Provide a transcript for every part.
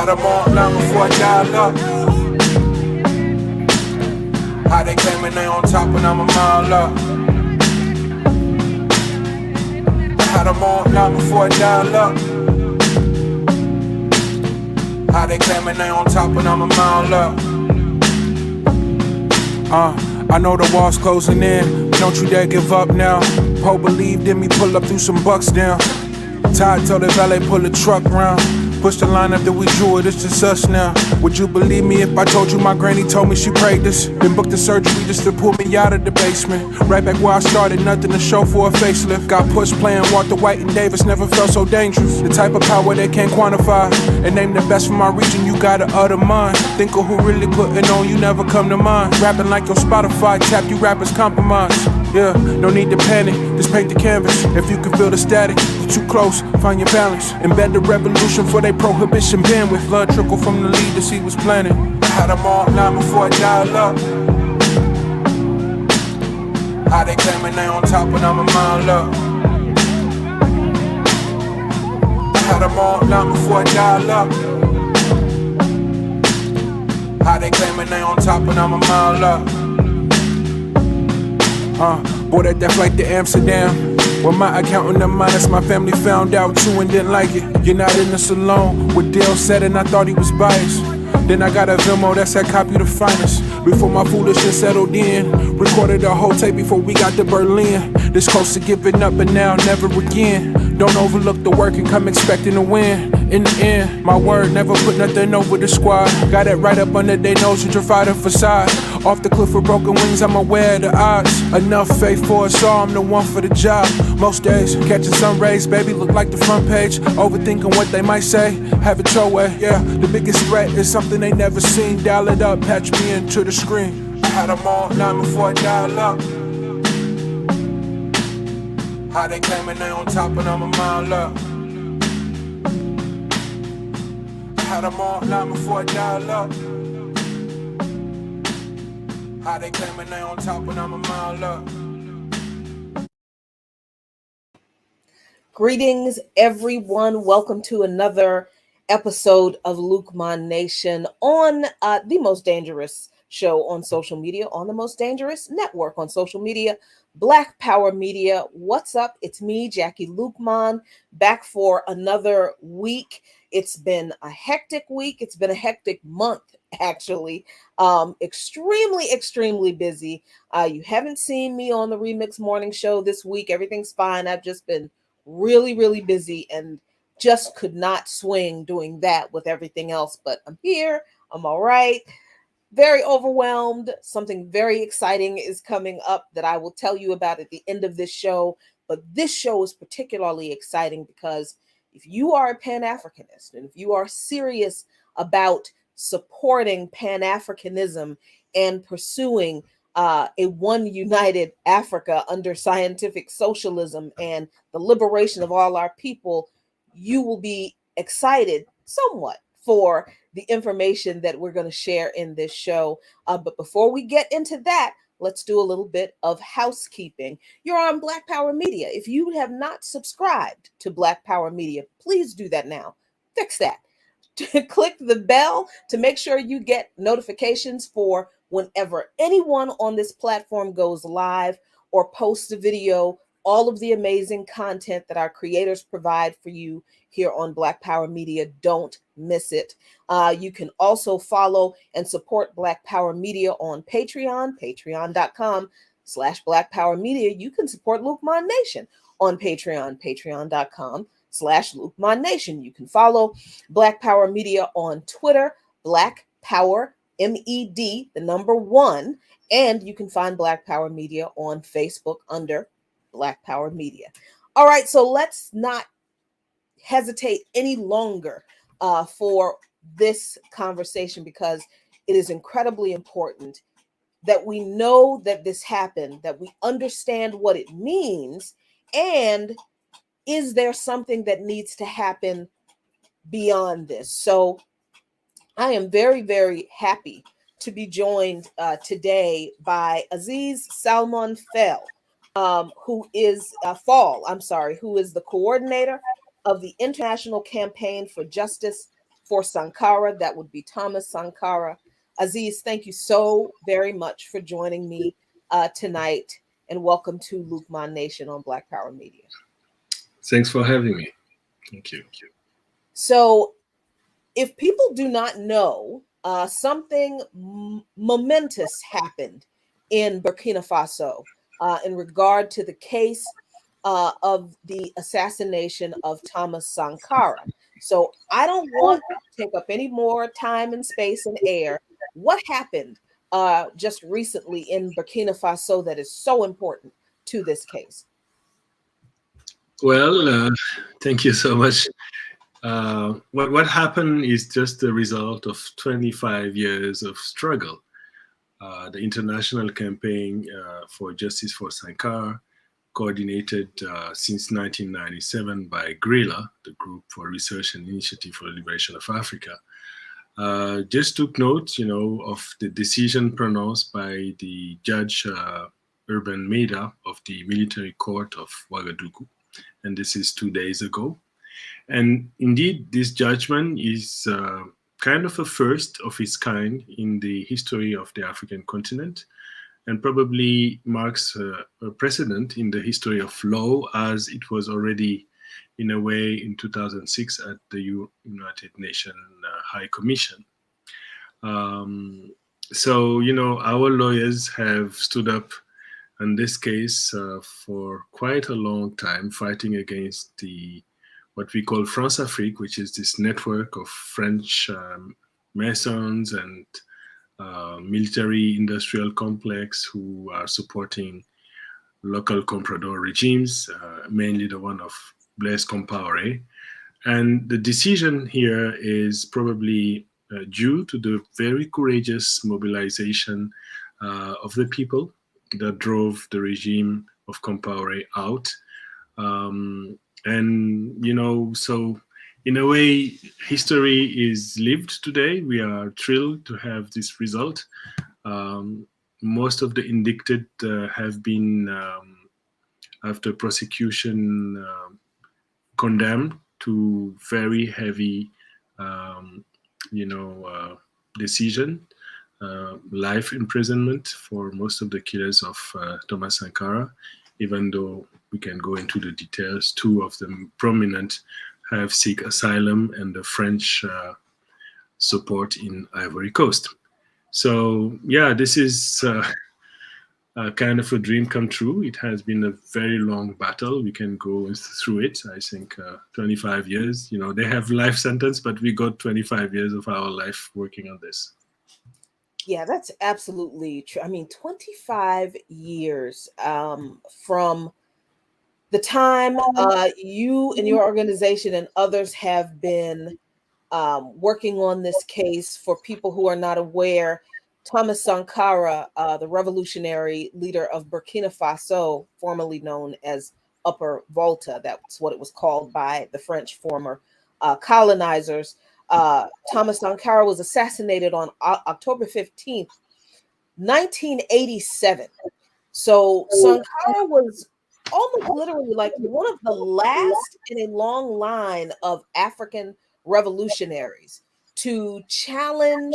Had them all long before I dial up. How they came and they on top and I'm a mile up. Had them all long before I dial up. How they came and they on top and I'm a mile up. I know the wall's closing in, but don't you dare give up now. Poe believed in me, pull up through some bucks down. Todd told the valet pull the truck round. Push the line after we drew it, it's just us now. Would you believe me if I told you my granny told me she prayed this? Then booked the surgery just to pull me out of the basement. Right back where I started, nothing to show for a facelift. Got pushed playing Walter White and Davis, never felt so dangerous. The type of power they can't quantify. And name the best from my region, you gotta utter mine. Think of who really putting on, you never come to mind. Rapping like your Spotify, tap you rappers compromise. Yeah, no need to panic, just paint the canvas. If you can feel the static, you're too close, find your balance. Embed the revolution for they prohibition bandwidth. Blood trickle from the leaders he was planning. Had them all line before I dial up. How they came and they on top and I'm a mile up. Had them all line before I dial up. How they came and they on top and I'm a mile up. Bought at that flight to Amsterdam. When my accountant and minus my family found out too and didn't like it. You're not in this alone. What Dale said and I thought he was biased. Then I got a Venmo that said copy the finest. Before my foolishness settled in. Recorded a whole tape before we got to Berlin. This close to giving up but now never again. Don't overlook the work and come expecting to win. In the end, my word never put nothing over the squad. Got it right up under their nose with your fighter facade. Off the cliff with broken wings, I'm aware of the odds. Enough faith for us all, I'm the one for the job. Most days, catching sun rays, baby, look like the front page. Overthinking what they might say, have it your way. Yeah, the biggest threat is something they never seen. Dial it up, patch me into the screen. Had them all line before I dial up. How they came and they on top and I'm a mile up. Had them all line before I dial up. How they came and they on top and I'm a mile up. Greetings, everyone. Welcome to another episode of Lukman Nation on the most dangerous show on social media, on the most dangerous network on social media, Black Power Media. What's up? It's me, Jacquie Lukman, back for another week. It's been a hectic week. It's been a hectic month, actually. Extremely busy. You haven't seen me on the Remix Morning Show this week. Everything's fine. I've just been really busy and just could not swing doing that with everything else. But I'm here. I'm all right. Very overwhelmed. Something very exciting is coming up that I will tell you about at the end of this show. But this show is particularly exciting because if you are a Pan-Africanist and if you are serious about supporting Pan-Africanism and pursuing a one united Africa under scientific socialism and the liberation of all our people, you will be excited somewhat for the information that we're going to share in this show. But before we get into that, let's do a little bit of housekeeping. You're on Black Power Media. If you have not subscribed to Black Power Media, please do that now. Fix that. Click the bell to make sure you get notifications for whenever anyone on this platform goes live or posts a video. All of the amazing content that our creators provide for you here on Black Power Media. Don't miss it. You can also follow and support Black Power Media on Patreon, patreon.com/Black Power Media. You can support Lukman Nation on Patreon, patreon.com/Lukman Nation. You can follow Black Power Media on Twitter, Black Power MED, the number 1, and you can find Black Power Media on Facebook under Black Power Media. All right, so let's not hesitate any longer for this conversation because it is incredibly important that we know that this happened, that we understand what it means, and is there something that needs to happen beyond this? So I am very happy to be joined today by Aziz Salmone Fall, who is who is the coordinator of the International Campaign for Justice for Sankara. That would be Thomas Sankara. Aziz, thank you so very much for joining me tonight, and welcome to Lukman Nation on Black Power Media. Thanks for having me. Thank you. So, if people do not know, something momentous happened in Burkina Faso in regard to the case of the assassination of Thomas Sankara. So I don't want to take up any more time and space and air. What happened just recently in Burkina Faso that is so important to this case? Well, thank you so much. What happened is just the result of 25 years of struggle. The international campaign for justice for Sankara, coordinated since 1997 by GRILA, the Group for Research and Initiative for the Liberation of Africa, just took note, of the decision pronounced by the judge Urban Meda of the Military Court of Ouagadougou, and this is 2 days ago. And indeed, this judgment is kind of a first of its kind in the history of the African continent, and probably marks a precedent in the history of law, as it was already, in a way, in 2006 at the United Nations High Commission. So, our lawyers have stood up in this case for quite a long time, fighting against what we call France Afrique, which is this network of French Masons and military industrial complex who are supporting local comprador regimes, mainly the one of Blaise Compaoré. And the decision here is probably due to the very courageous mobilization of the people that drove the regime of Compaoré out. So in a way, history is lived today. We are thrilled to have this result. Most of the indicted have been, after prosecution, condemned to very heavy, decision, life imprisonment for most of the killers of Thomas Sankara, even though we can go into the details. Two of them prominent have seek asylum and the French support in Ivory Coast. So yeah, this is kind of a dream come true. It has been a very long battle. We can go through it. I think 25 years. They have life sentence, but we got 25 years of our life working on this. Yeah, that's absolutely true. I mean, 25 years from the time you and your organization and others have been working on this case. For people who are not aware, Thomas Sankara, the revolutionary leader of Burkina Faso, formerly known as Upper Volta, that's what it was called by the French former colonizers. Thomas Sankara was assassinated on October 15th, 1987. So Sankara was almost literally like one of the last in a long line of African revolutionaries to challenge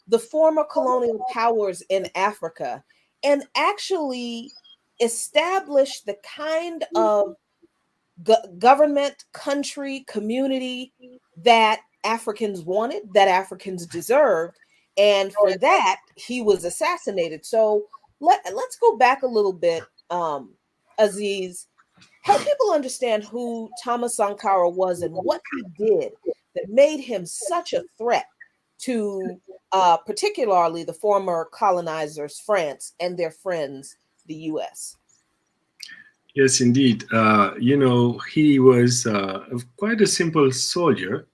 the former colonial powers in Africa and actually establish the kind of government, country, community that Africans wanted, that Africans deserved. And for that, he was assassinated. So let's go back a little bit, Aziz. Help people understand who Thomas Sankara was and what he did that made him such a threat to particularly the former colonizers, France, and their friends, the US. Yes, indeed. He was quite a simple soldier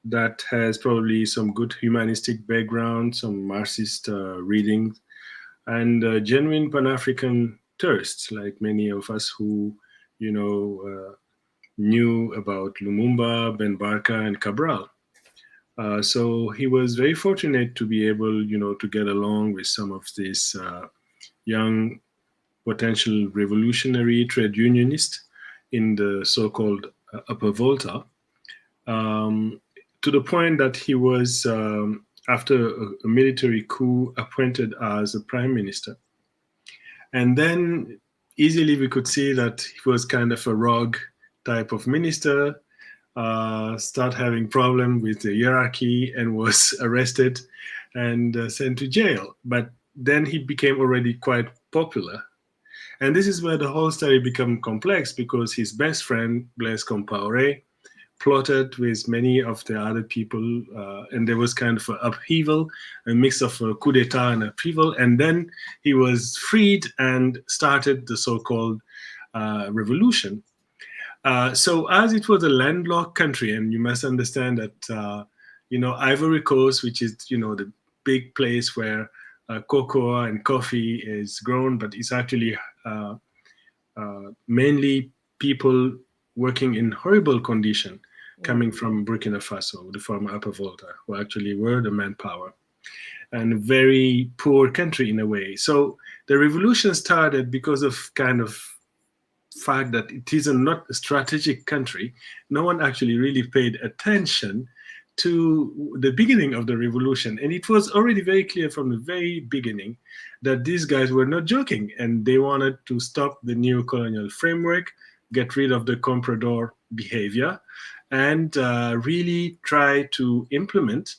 that has probably some good humanistic background, some Marxist readings, and genuine Pan-African thirst, like many of us who, knew about Lumumba, Ben Barka, and Cabral. So he was very fortunate to be able, to get along with some of these young potential revolutionary trade unionists in the so-called Upper Volta. to the point that he was, after a military coup, appointed as a prime minister. And then easily we could see that he was kind of a rogue type of minister, start having problem with the hierarchy and was arrested and sent to jail. But then he became already quite popular. And this is where the whole story became complex, because his best friend, Blaise Compaoré, plotted with many of the other people, and there was kind of an upheaval, a mix of a coup d'etat and upheaval, and then he was freed and started the so-called revolution. So as it was a landlocked country, and you must understand that, Ivory Coast, which is, the big place where cocoa and coffee is grown, but it's actually mainly people working in horrible condition coming from Burkina Faso, the former Upper Volta, who actually were the manpower, and a very poor country in a way. So the revolution started because of kind of fact that it is not a strategic country. No one actually really paid attention to the beginning of the revolution. And it was already very clear from the very beginning that these guys were not joking, and they wanted to stop the new colonial framework, get rid of the comprador behavior, and really try to implement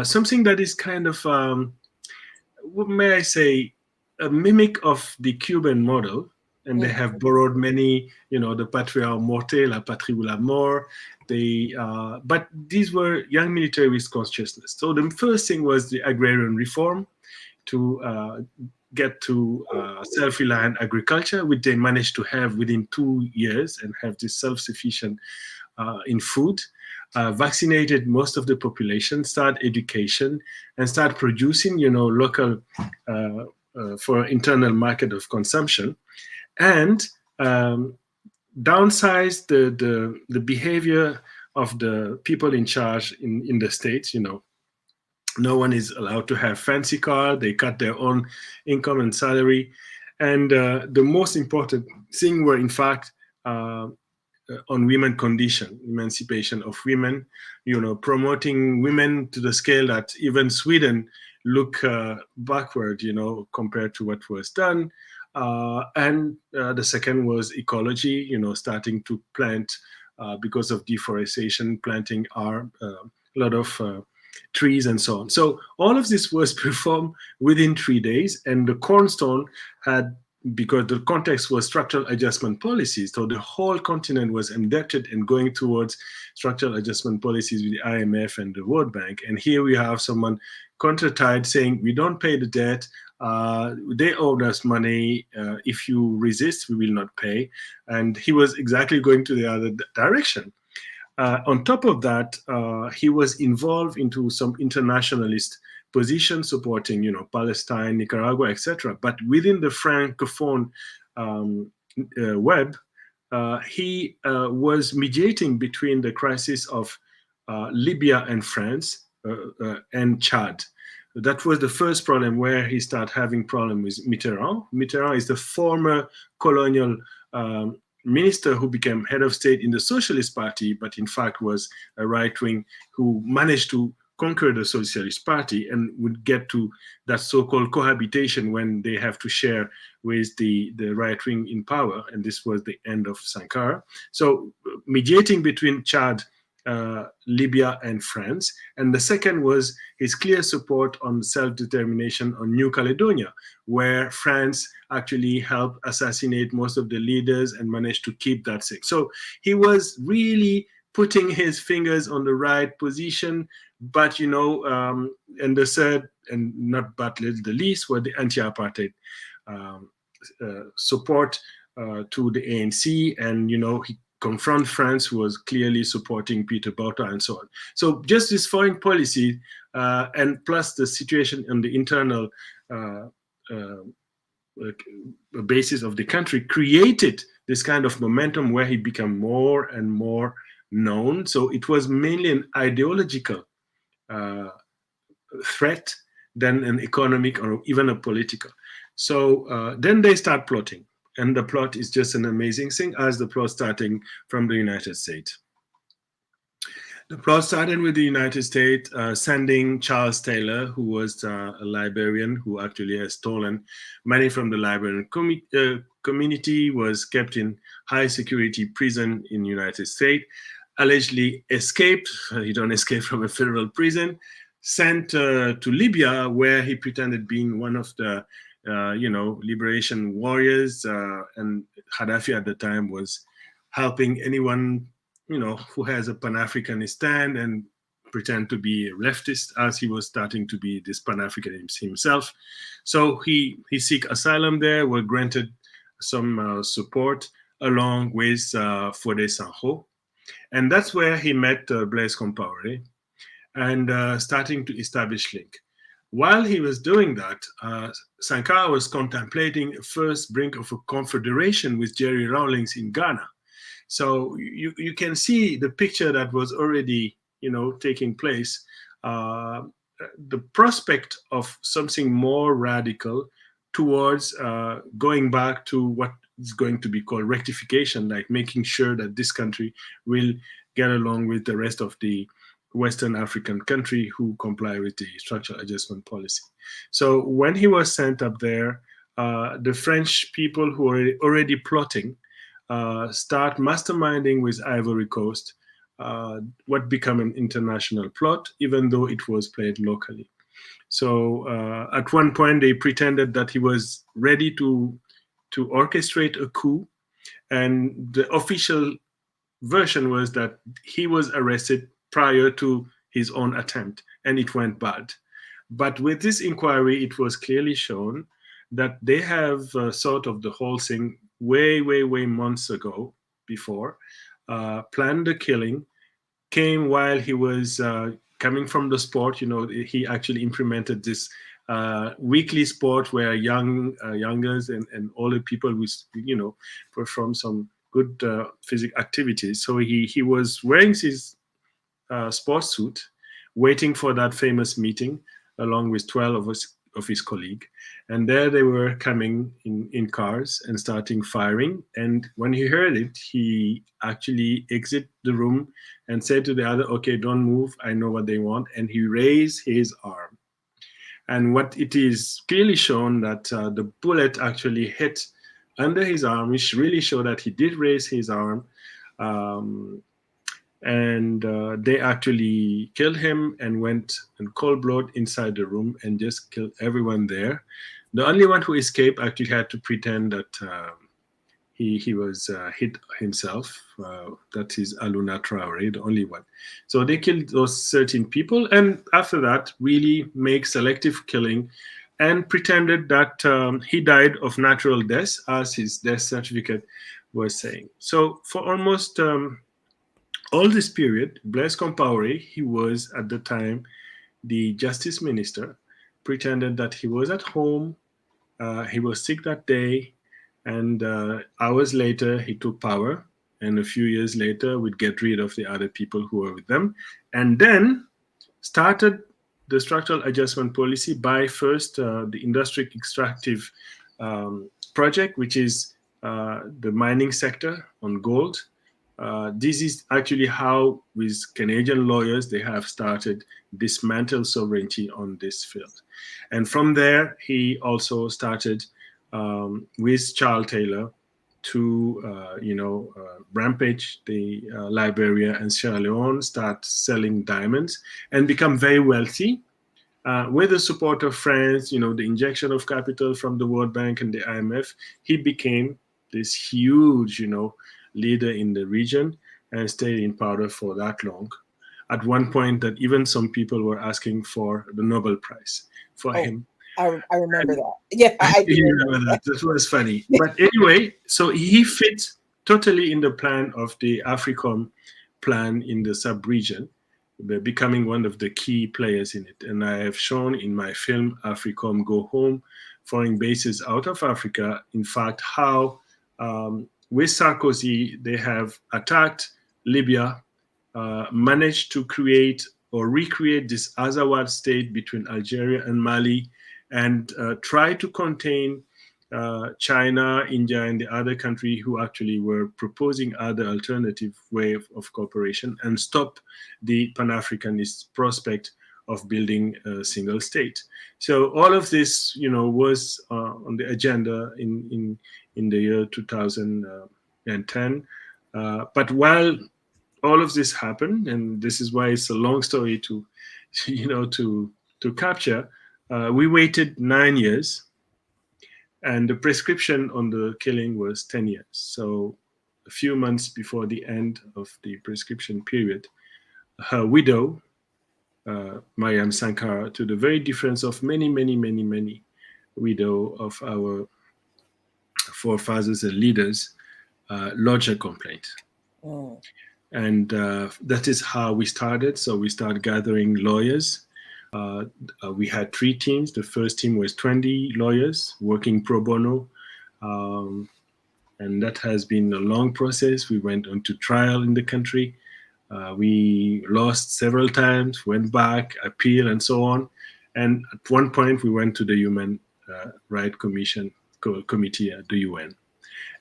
something that is kind of, what may I say, a mimic of the Cuban model. And they have borrowed many, the patria o morte, la patrie ou la mort. But these were young military with consciousness. So the first thing was the agrarian reform to get to self-reliant agriculture, which they managed to have within 2 years and have this self-sufficient in food. Vaccinated most of the population, start education, and start producing, local for internal market of consumption. And downsize the behavior of the people in charge in the states. No one is allowed to have fancy car. They cut their own income and salary. And the most important thing were, in fact, on women condition, emancipation of women, promoting women to the scale that even Sweden look backward, compared to what was done. And the second was ecology, starting to plant, because of deforestation, planting a lot of trees and so on. So all of this was performed within 3 days, and the cornerstone had, because the context was structural adjustment policies, so the whole continent was indebted and going towards structural adjustment policies with the IMF and the World Bank. And here we have someone countertied saying, we don't pay the debt, they owed us money, if you resist, we will not pay. And he was exactly going to the other direction. On top of that, he was involved into some internationalist position supporting, Palestine, Nicaragua, etc. But within the Francophone web, he was mediating between the crisis of Libya and France and Chad. That was the first problem where he started having problem with Mitterrand. Mitterrand is the former colonial minister who became head of state in the Socialist Party, but in fact was a right-wing who managed to conquer the Socialist Party and would get to that so-called cohabitation when they have to share with the right wing in power. And this was the end of Sankara. So mediating between Chad, Libya and France. And the second was his clear support on self-determination on New Caledonia, where France actually helped assassinate most of the leaders and managed to keep that thing. So he was really putting his fingers on the right position, but, and the third, and not but the least, were the anti-apartheid support to the ANC, and, he confront France, who was clearly supporting Peter Botha and so on. So just this foreign policy, and plus the situation on the internal basis of the country created this kind of momentum where he became more and more known. So it was mainly an ideological threat than an economic or even a political. So then they start plotting. And the plot is just an amazing thing, as the plot starting from the United States. The plot started with the United States sending Charles Taylor, who was a librarian who actually has stolen money from the librarian community, was kept in high security prison in the United States, allegedly escaped. He don't escape from a federal prison, sent to Libya, where he pretended being one of the liberation warriors, and Gaddafi at the time was helping anyone who has a Pan-Africanist stand and pretend to be a leftist, as he was starting to be this Pan-Africanist himself. So he seek asylum there, were granted some support along with Fode Sanjo. And that's where he met Blaise Compaoré and starting to establish link. While he was doing that, Sankara was contemplating a first brink of a confederation with Jerry Rawlings in Ghana. So you can see the picture that was already, taking place. The prospect of something more radical towards going back to what is going to be called rectification, like making sure that this country will get along with the rest of the Western African country who comply with the structural adjustment policy. So when he was sent up there, the French people who were already plotting start masterminding with Ivory Coast what became an international plot, even though it was played locally. So at one point, they pretended that he was ready to orchestrate a coup, and the official version was that he was arrested prior to his own attempt, and it went bad. But with this inquiry, it was clearly shown that they have sort of the whole thing way months ago before, planned the killing, came while he was coming from the sport. He actually implemented this weekly sport where youngers and older people with, perform some good physical activities. So he was wearing his sports suit, waiting for that famous meeting along with 12 of his colleagues. And there they were coming in cars and starting firing. And when he heard it, he actually exited the room and said to the other, okay, don't move, I know what they want. And he raised his arm. And what it is clearly shown that the bullet actually hit under his arm, which really showed that he did raise his arm. And they actually killed him and went in cold blood inside the room and just killed everyone there. The only one who escaped actually had to pretend that he was hit himself. That is Aluna Traore, the only one. So they killed those 13 people, and after that really make selective killing and pretended that he died of natural death, as his death certificate was saying. So for almost all this period, Blaise Compaoré, he was at the time the justice minister, pretended that he was at home, he was sick that day, and hours later he took power, and a few years later would get rid of the other people who were with them, and then started the structural adjustment policy by first the industry extractive project, which is the mining sector on gold. This is actually how, with Canadian lawyers, they have started dismantle sovereignty on this field. And from there, he also started with Charles Taylor to, rampage the Liberia and Sierra Leone, start selling diamonds, and become very wealthy. With the support of France, the injection of capital from the World Bank and the IMF, he became this huge, leader in the region and stayed in power for that long. At one point that even some people were asking for the Nobel Prize for him. I remember that. Yeah, I do remember that. That was funny. But anyway, so he fits totally in the plan of the AFRICOM plan in the sub-region, becoming one of the key players in it. And I have shown in my film, AFRICOM Go Home, foreign bases out of Africa, in fact, how with Sarkozy, they have attacked Libya, managed to create or recreate this Azawad state between Algeria and Mali, and try to contain China, India, and the other country who actually were proposing other alternative way of cooperation and stop the Pan-Africanist prospect of building a single state. So all of this, was on the agenda in the year 2010. But while all of this happened, and this is why it's a long story to, to capture, we waited 9 years. And the prescription on the killing was 10 years. So a few months before the end of the prescription period, her widow, Mariam Sankara, to the very difference of many widow of our forefathers and leaders, lodged a complaint. Mm. And that is how we started. So we started gathering lawyers. We had 3 teams. The first team was 20 lawyers working pro bono. And that has been a long process. We went on to trial in the country. We lost several times, went back, appeal, and so on. And at one point, we went to the Human Rights Committee at the UN.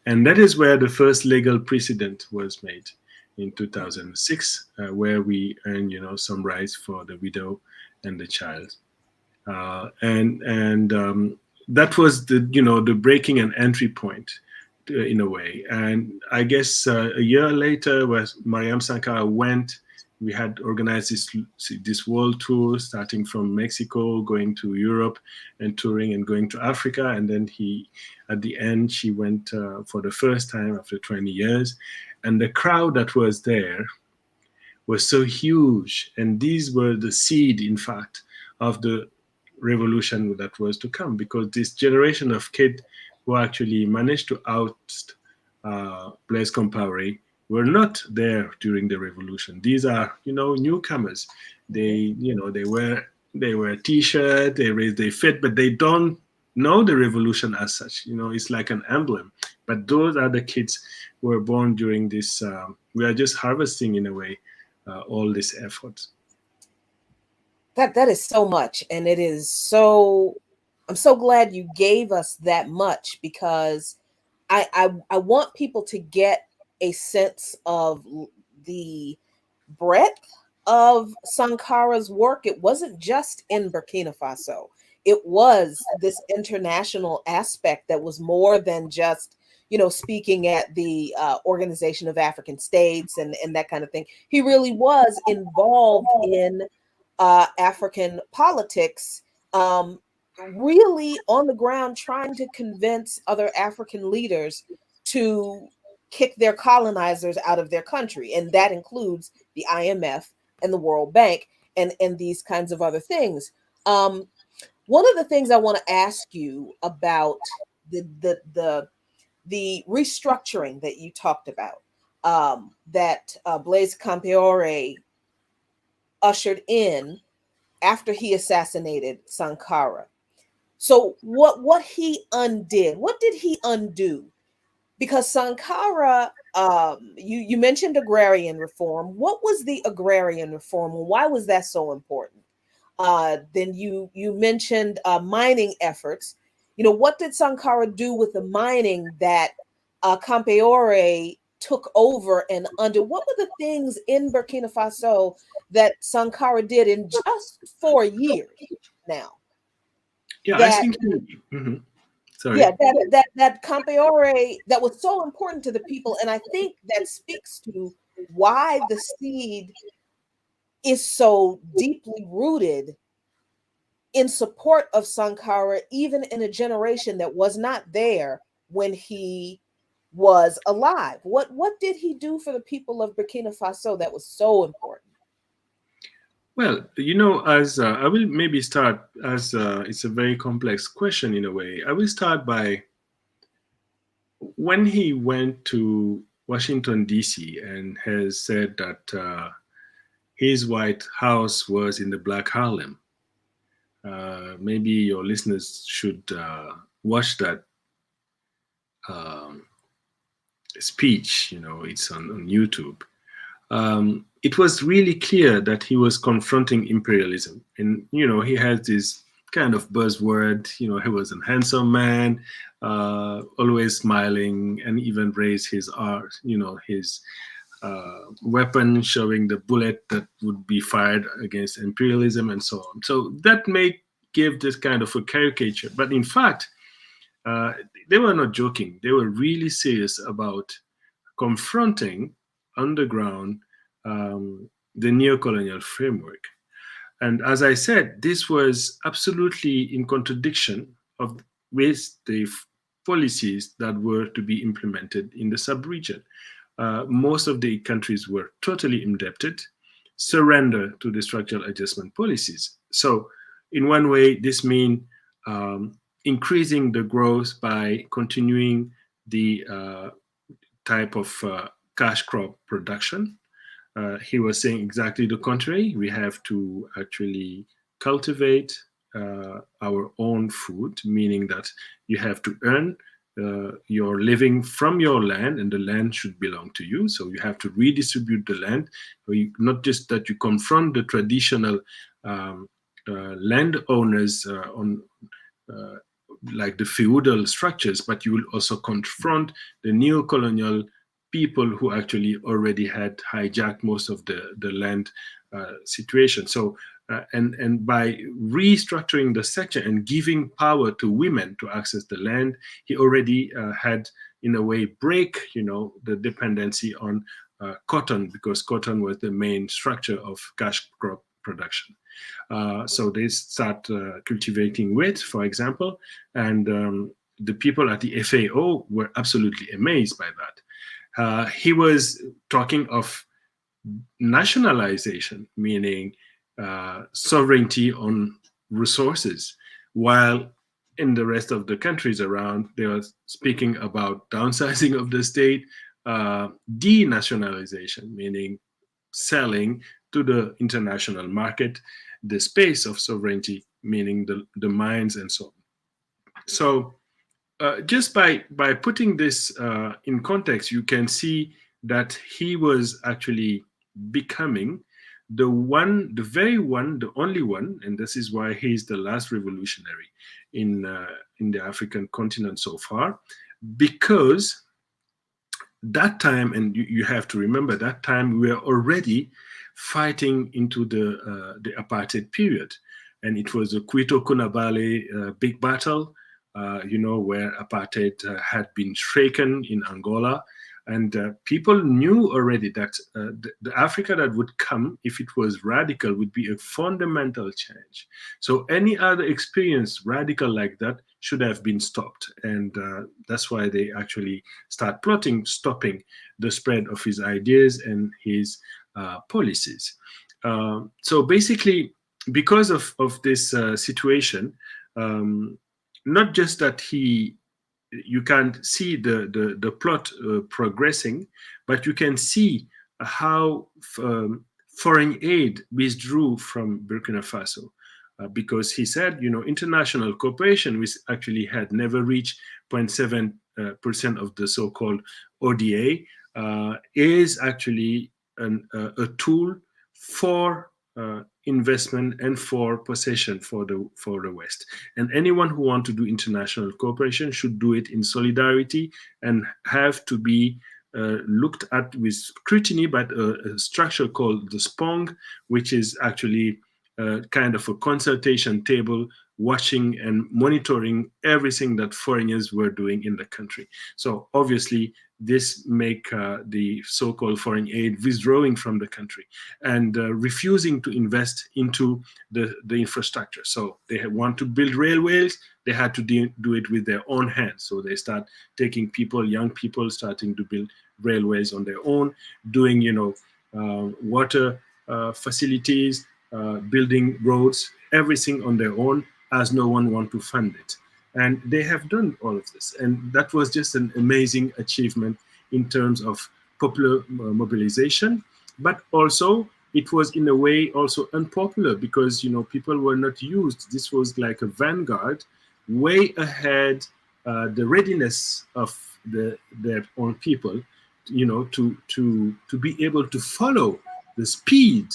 And that is where the first legal precedent was made in 2006, where we earned, some rights for the widow and the child. And that was the breaking and entry point in a way. And I guess a year later, was Mariam Sankara went. We had organized this world tour, starting from Mexico, going to Europe, and touring and going to Africa. And then at the end, she went for the first time after 20 years. And the crowd that was there was so huge. And these were the seed, in fact, of the revolution that was to come, because this generation of kids who actually managed to oust Blaise Compaoré were not there during the revolution. These are, newcomers. They wear T-shirt, they raise their feet, but they don't know the revolution as such. It's like an emblem. But those are the kids who were born during this. We are just harvesting, in a way, all this effort. That is so much, and it is so. I'm so glad you gave us that much, because I want people to get a sense of the breadth of Sankara's work. It wasn't just in Burkina Faso. It was this international aspect that was more than just, speaking at the Organization of African States and that kind of thing. He really was involved in African politics, really on the ground, trying to convince other African leaders to kick their colonizers out of their country. And that includes the IMF and the World Bank and these kinds of other things. One of the things I want to ask you about the restructuring that you talked about, that Blaise Compaoré ushered in after he assassinated Sankara. So what he undid, what did he undo? Because Sankara, you mentioned agrarian reform. What was the agrarian reform? Why was that so important? Then you mentioned mining efforts. What did Sankara do with the mining that Compaoré took over and undo? What were the things in Burkina Faso that Sankara did in just 4 years now? Yeah, I think. Sorry. Yeah, that Compaoré, that was so important to the people, and I think that speaks to why the seed is so deeply rooted in support of Sankara, even in a generation that was not there when he was alive. What did he do for the people of Burkina Faso that was so important? Well, as I will maybe start, as it's a very complex question in a way. I will start by when he went to Washington, D.C. and has said that his White House was in the Black Harlem. Maybe your listeners should watch that speech. It's on YouTube. It was really clear that he was confronting imperialism. And, he has this kind of buzzword. He was a handsome man, always smiling, and even raised his art, his weapon, showing the bullet that would be fired against imperialism and so on. So that may give this kind of a caricature, but in fact, they were not joking. They were really serious about confronting on the ground the neocolonial framework. And as I said, this was absolutely in contradiction with the policies that were to be implemented in the sub-region. Most of the countries were totally indebted, surrender to the structural adjustment policies. So in one way, this means increasing the growth by continuing the type of cash crop production. He was saying exactly the contrary. We have to actually cultivate our own food, meaning that you have to earn your living from your land, and the land should belong to you. So you have to redistribute the land. Not just that you confront the traditional landowners on like the feudal structures, but you will also confront the neo-colonial people who actually already had hijacked most of the land situation. So, and by restructuring the sector and giving power to women to access the land, he already had, in a way, break, the dependency on cotton, because cotton was the main structure of cash crop production. So they start cultivating wheat, for example, and the people at the FAO were absolutely amazed by that. He was talking of nationalization, meaning sovereignty on resources, while in the rest of the countries around, they were speaking about downsizing of the state, denationalization, meaning selling to the international market the space of sovereignty, meaning the mines and so on. So just by putting this in context, you can see that he was actually becoming the only one, and this is why he's the last revolutionary in the African continent so far, because that time, and you have to remember that time, we were already fighting into the apartheid period, and it was the Quito Cunabale big battle, where apartheid had been shaken in Angola. And people knew already that the Africa that would come, if it was radical, would be a fundamental change. So any other experience radical like that should have been stopped. And that's why they actually start plotting, stopping the spread of his ideas and his policies. So basically, because of this situation, not just that you can't see the plot progressing, but you can see how foreign aid withdrew from Burkina Faso, because he said, international cooperation, which actually had never reached 0.7% of the so-called ODA, is actually a tool for investment and for possession for the West. And anyone who wants to do international cooperation should do it in solidarity and have to be looked at with scrutiny by a structure called the SPONG, which is actually kind of a consultation table watching and monitoring everything that foreigners were doing in the country. So obviously this make the so-called foreign aid withdrawing from the country and refusing to invest into the infrastructure. So they want to build railways, they had to do it with their own hands. So they start taking people, young people, starting to build railways on their own, doing, water facilities, building roads, everything on their own, as no one want to fund it. And they have done all of this. And that was just an amazing achievement in terms of popular mobilization. But also, it was in a way also unpopular because, people were not used. This was like a vanguard, way ahead the readiness of their own people, to be able to follow the speed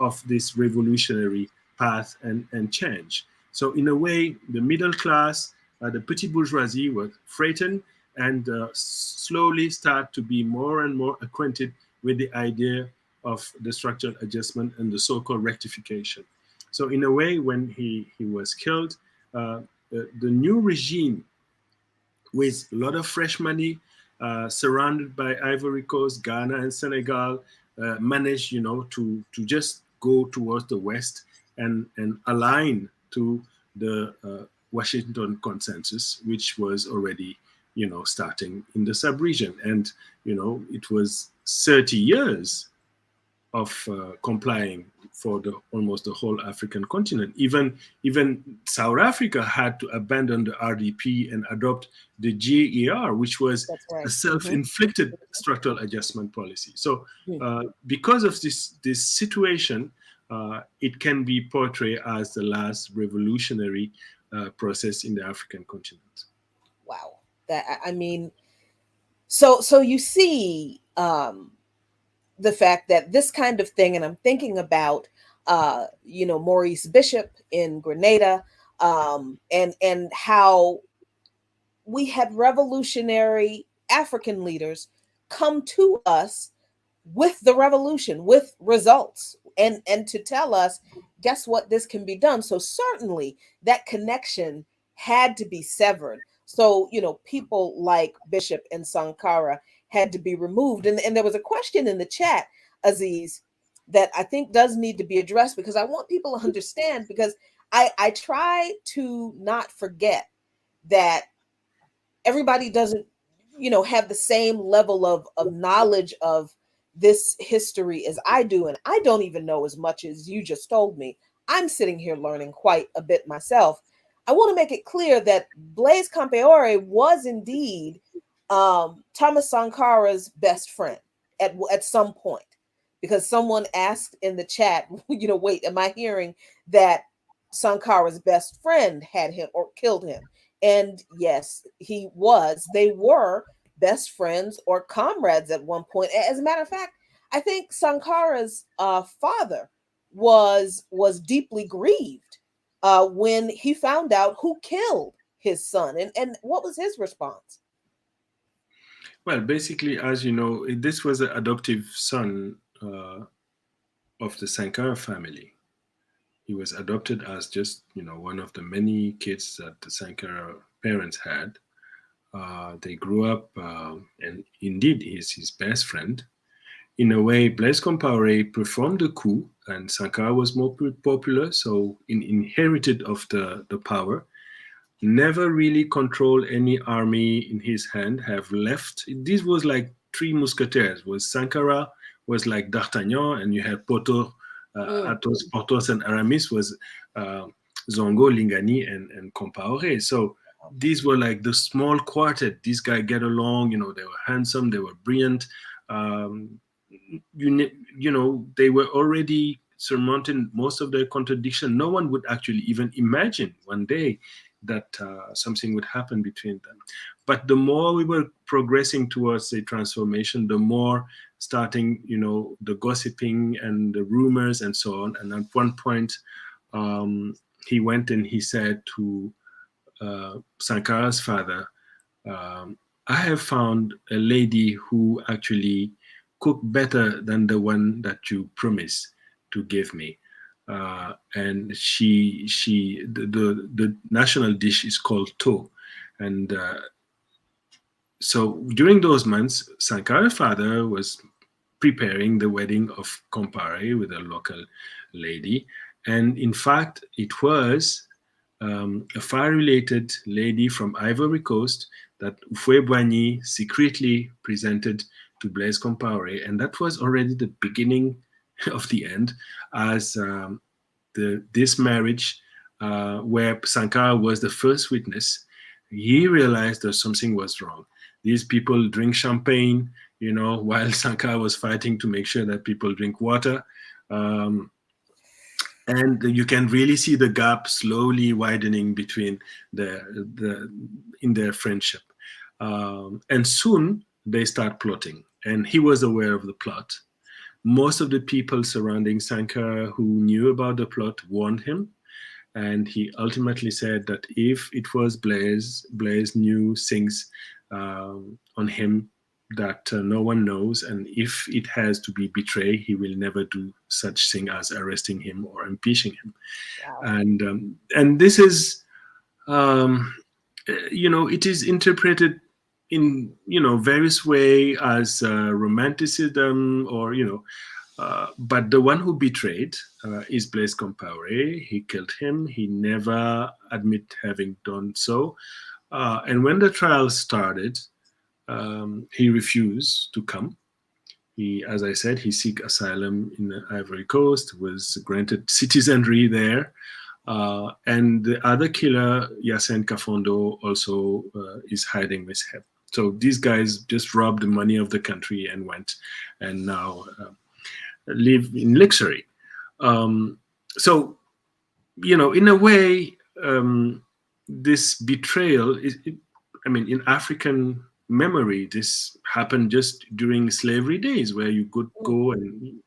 of this revolutionary path and change. So in a way, the middle class, the petit bourgeoisie was frightened and slowly start to be more and more acquainted with the idea of the structural adjustment and the so-called rectification. So in a way, when he was killed, the new regime with a lot of fresh money, surrounded by Ivory Coast, Ghana, and Senegal, managed, to just go towards the West and align to the Washington consensus, which was already, starting in the sub-region. And, it was 30 years of complying for almost the whole African continent. Even South Africa had to abandon the RDP and adopt the GER, which was right. a self-inflicted structural adjustment policy. So because of this situation, it can be portrayed as the last revolutionary process in the African continent. Wow. So you see, the fact that this kind of thing, and I'm thinking about, Maurice Bishop in Grenada, and how we had revolutionary African leaders come to us with the revolution, with results, and to tell us, guess what, this can be done. So certainly that connection had to be severed. So, people like Bishop and Sankara had to be removed. And there was a question in the chat, Aziz, that I think does need to be addressed, because I want people to understand, because I try to not forget that everybody doesn't, have the same level of knowledge of this history as I do. And I don't even know as much as you just told me. I'm sitting here learning quite a bit myself. I want to make it clear that Blaise Compaoré was indeed Thomas Sankara's best friend at some point, because someone asked in the chat, wait, am I hearing that Sankara's best friend had him or killed him? And yes, he was. They were best friends or comrades at one point. As a matter of fact, I think Sankara's father was deeply grieved when he found out who killed his son. And what was his response? Well, basically, as you know, this was an adoptive son of the Sankara family. He was adopted as just, one of the many kids that the Sankara parents had. They grew up, and indeed he's his best friend. In a way, Blaise Compaoré performed the coup, and Sankara was more popular, so inherited of the power. Never really controlled any army in his hand, have left. This was like three musketeers. Was Sankara was like D'Artagnan, and you had Athos, Porthos, and Aramis was Zongo, Lingani, and Compaoré. So these were like the small quartet. These guys get along, they were handsome, they were brilliant. They were already surmounting most of their contradiction. No one would actually even imagine one day that something would happen between them. But the more we were progressing towards the transformation, the more starting, the gossiping and the rumors and so on. And at one point, he went and he said to Sankara's father, I have found a lady who actually cooked better than the one that you promised to give me. And the national dish is called to. And so during those months, Sankara's father was preparing the wedding of Compaoré with a local lady. And in fact, it was a far-related lady from Ivory Coast that Houphouët-Boigny secretly presented to Blaise Compaoré. And that was already the beginning of the end, as this marriage, where Sankara was the first witness, he realized that something was wrong. These people drink champagne, while Sankara was fighting to make sure that people drink water. And you can really see the gap slowly widening between in their friendship. And soon they start plotting, and he was aware of the plot. Most of the people surrounding Sankara who knew about the plot warned him, And he ultimately said that if it was Blaise, Blaise knew things on him that no one knows, and if it has to be betrayed, he will never do such thing as arresting him or impeaching him. Wow. And this is, it is interpreted in various way as romanticism, or but the one who betrayed is Blaise Compaoré. He killed him. He never admit having done so. And when the trial started, he refused to come. He, as I said, he seek asylum in the Ivory Coast, was granted citizenry there. And the other killer, Yassine Kafondo, also is hiding with him. So these guys just robbed the money of the country and went, and now live in luxury. So, in a way, this betrayal is, in African memory, this happened just during slavery days, where you could go and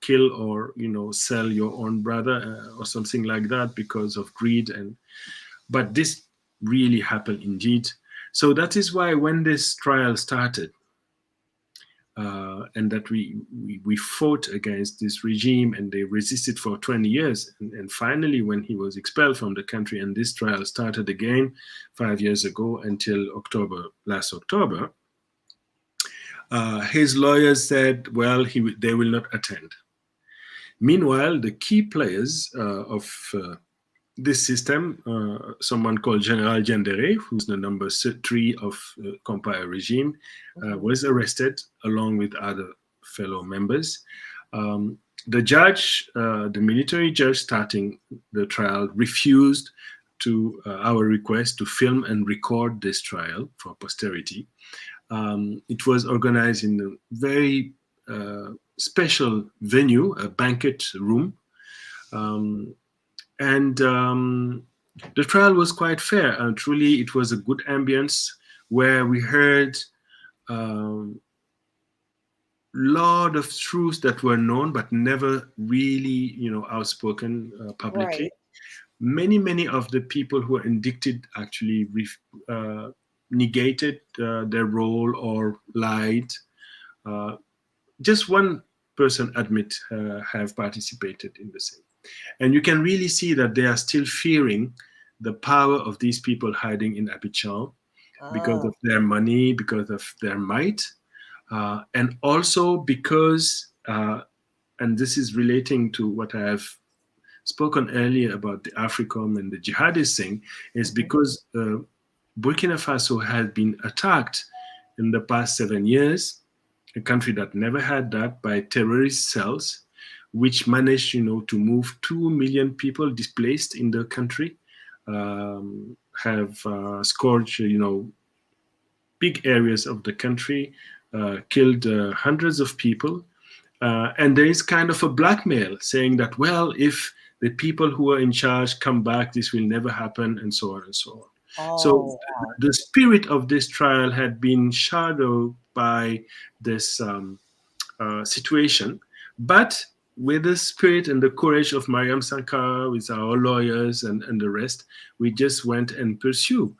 kill or sell your own brother or something like that because of greed. But this really happened indeed. So that is why when this trial started, and that we fought against this regime, and they resisted for 20 years, and finally when he was expelled from the country, and this trial started again 5 years ago until last October, his lawyers said, well, they will not attend. Meanwhile, the key players of this system, someone called General Gendere, who's the number 3 of Compaoré regime, was arrested along with other fellow members. The judge, the military judge starting the trial, refused to our request to film and record this trial for posterity. It was organized in a very special venue, a banquet room. And the trial was quite fair, and truly it was a good ambience, where we heard a lot of truths that were known but never really outspoken publicly. Right. Many of the people who were indicted actually negated their role or lied. Just one person admit have participated in the same. And you can really see that they are still fearing the power of these people hiding in Abidjan because of their money, because of their might, and also because, and this is relating to what I have spoken earlier about the AFRICOM and the jihadist thing, is because Burkina Faso has been attacked in the past 7 years, a country that never had that, by terrorist cells, which managed, to move 2 million people displaced in the country, have scourged, big areas of the country, killed hundreds of people. And there is kind of a blackmail saying that, well, if the people who are in charge come back, this will never happen, and so on and so on. So the spirit of this trial had been shadowed by this situation. But with the spirit and the courage of Mariam Sankara, with our lawyers and the rest, we just went and pursued.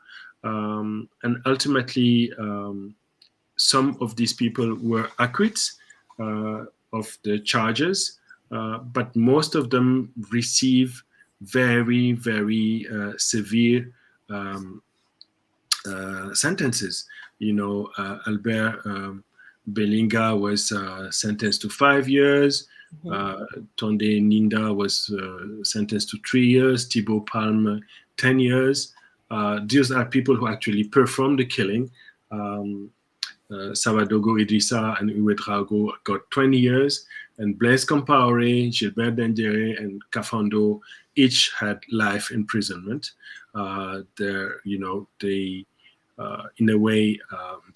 And ultimately, some of these people were acquitted of the charges, but most of them receive very, very severe sentences. Albert Belinga was sentenced to 5 years. Tonde Ninda was sentenced to 3 years. Thibaut Palme, 10 years. These are people who actually performed the killing. Sabadogo Idrissa and Uwe Drago got 20 years. And Blaise Compaoré, Gilbert Dendere, and Kafondo each had life imprisonment. In a way,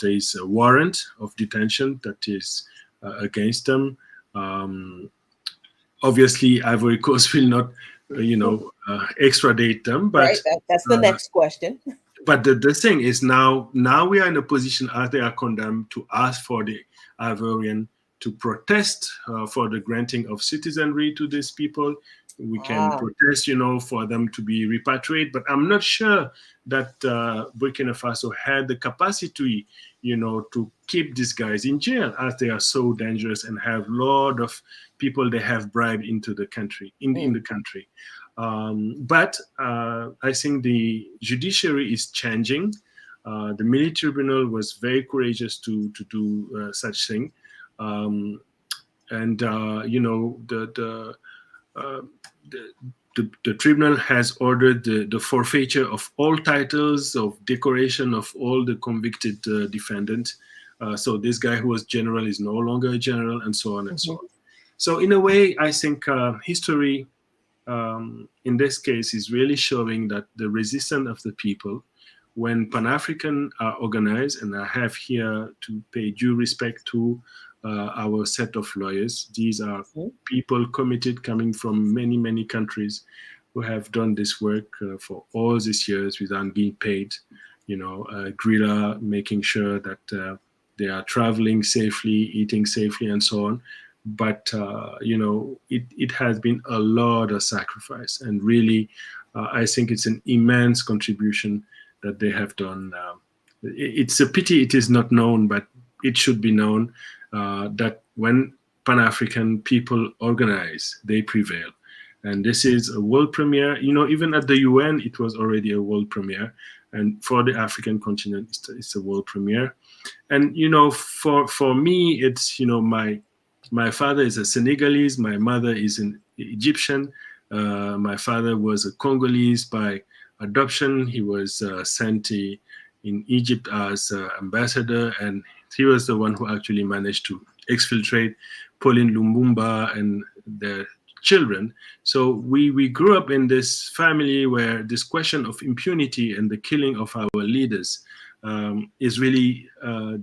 there is a warrant of detention that is against them. Obviously, Ivory Coast will not, extradite them. But right, that's the next question. But the thing is, now we are in a position, as they are condemned, to ask for the Ivorian to protest for the granting of citizenry to these people, we can protest, for them to be repatriated. But I'm not sure that Burkina Faso had the capacity, to keep these guys in jail, as they are so dangerous and have a lot of people they have bribed into the country, in the country. But I think the judiciary is changing. The military tribunal was very courageous to do such thing. The tribunal has ordered the forfeiture of all titles, of decoration of all the convicted defendants. So this guy who was general is no longer a general, and so on and so on. So in a way, I think history in this case is really showing that the resistance of the people, when Pan-African are organized, and I have here to pay due respect to our set of lawyers. These are people committed, coming from many, many countries, who have done this work for all these years without being paid. Guerrilla, making sure that they are traveling safely, eating safely, and so on. But it has been a lot of sacrifice, and really, I think it's an immense contribution that they have done. It's a pity it is not known, but it should be known. That when Pan-African people organize, they prevail. And this is a world premiere. Even at the UN, it was already a world premiere. And for the African continent, it's a world premiere. And, for me, it's, my father is a Senegalese, my mother is an Egyptian. My father was a Congolese by adoption. He was sent in Egypt as ambassador, and he was the one who actually managed to exfiltrate Pauline Lumumba and their children. So we grew up in this family where this question of impunity and the killing of our leaders is really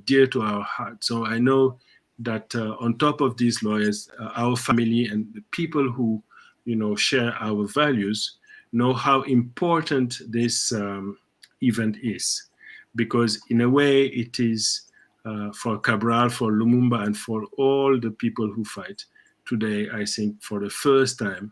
dear to our heart. So I know that on top of these lawyers, our family and the people who share our values know how important this event is, because in a way it is for Cabral, for Lumumba, and for all the people who fight today. I think for the first time,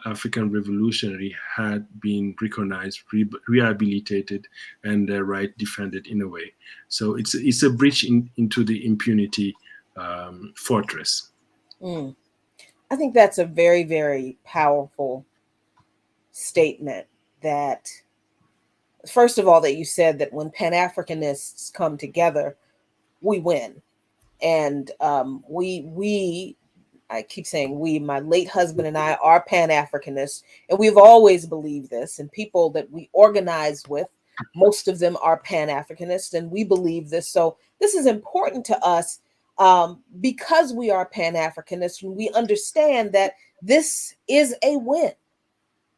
African revolutionary had been recognized, rehabilitated, and their right defended in a way. So it's a breach into the impunity fortress. I think that's a very, very powerful statement. That, first of all, that you said that when Pan-Africanists come together, we win. And I keep saying we, my late husband and I are Pan-Africanists, and we've always believed this. And people that we organize with, most of them are Pan-Africanists, and we believe this. So this is important to us because we are Pan-Africanists, and we understand that this is a win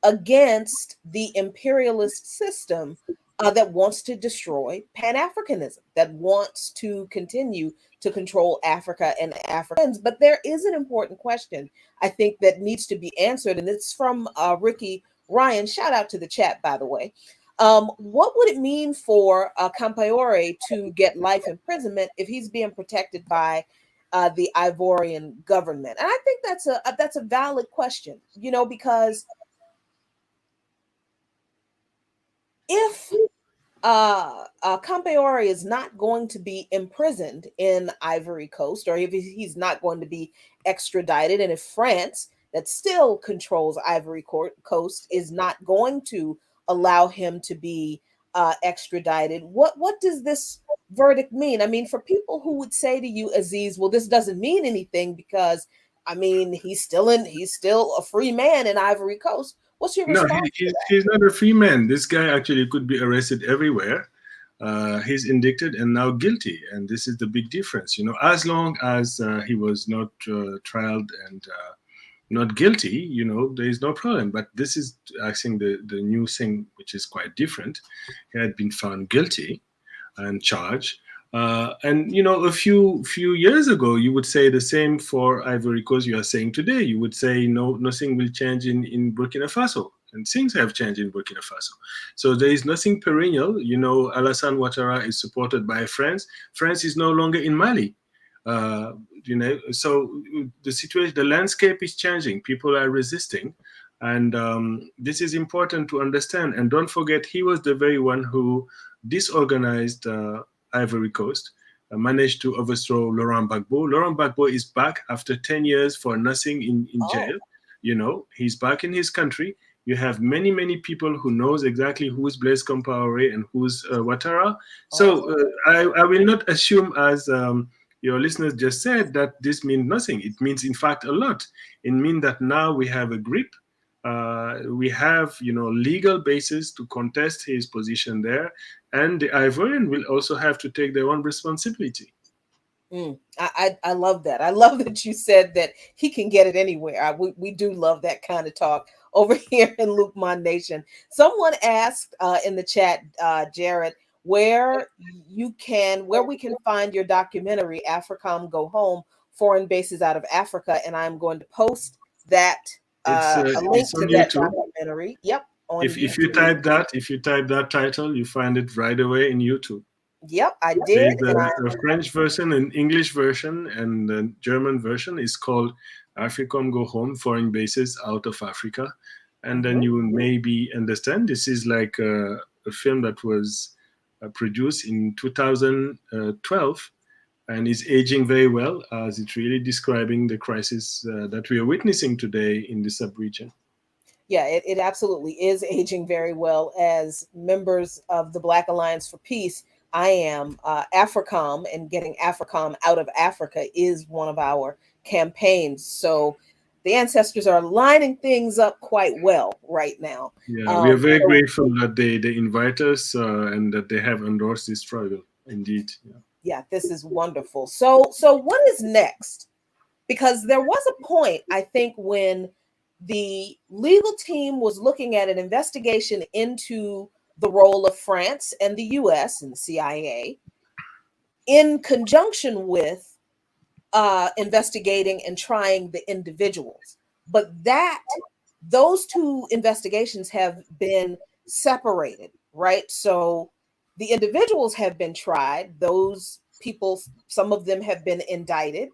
against the imperialist system that wants to destroy Pan-Africanism, that wants to continue to control Africa and Africans. But there is an important question, I think, that needs to be answered, and it's from Ricky Ryan. Shout out to the chat, by the way. What would it mean for Compaore to get life imprisonment if he's being protected by the Ivorian government? And I think that's a valid question, because if Compaore is not going to be imprisoned in Ivory Coast, or if he's not going to be extradited, and if France, that still controls Ivory Coast, is not going to allow him to be extradited, what does this verdict mean? I mean, for people who would say to you, Aziz, well, this doesn't mean anything because, I mean, he's still a free man in Ivory Coast. What's your response? No, he's not a free man. This guy actually could be arrested everywhere. He's indicted and now guilty, and this is the big difference. As long as he was not trialed and not guilty, there is no problem. But this is, I think, the new thing, which is quite different. He had been found guilty and charged. And a few years ago, you would say the same for Ivory Coast. You are saying today, you would say no, nothing will change in Burkina Faso, and things have changed in Burkina Faso. So there is nothing perennial. Alassane Ouattara is supported by France. France is no longer in Mali. So the situation, the landscape is changing. People are resisting, and this is important to understand. And don't forget, he was the very one who disorganized Ivory Coast, managed to overthrow Laurent Gbagbo. Laurent Gbagbo is back after 10 years for nothing in jail. He's back in his country. You have many people who knows exactly who's Blaise Compaoré and who's Ouattara. So I will not assume, as your listeners just said, that this means nothing. It means, in fact, a lot. It means that now we have a grip. We have, legal basis to contest his position there, and the Ivorian will also have to take their own responsibility. I love that. I love that you said that he can get it anywhere. We do love that kind of talk over here in Lukman Nation. Someone asked in the chat, Jared, where we can find your documentary, Africom Go Home, Foreign Bases Out of Africa, and I'm going to post that a link to that documentary. Yep. If you type that title, you find it right away in YouTube. Yep, I did. The French version and English version, and the German version is called Africom Go Home, Foreign Bases Out of Africa. And then you maybe understand this is like a film that was produced in 2012 and is aging very well, as it's really describing the crisis that we are witnessing today in the sub-region. Yeah, it absolutely is aging very well. As members of the Black Alliance for Peace, I am AFRICOM, and getting AFRICOM out of Africa is one of our campaigns. So the ancestors are lining things up quite well right now. Yeah, we are very grateful that they invite us and that they have endorsed this struggle. Indeed. Yeah, this is wonderful. So what is next? Because there was a point, I think, when the legal team was looking at an investigation into the role of France and the US and the CIA in conjunction with investigating and trying the individuals. But those two investigations have been separated, right? So the individuals have been tried. Those people, some of them have been indicted.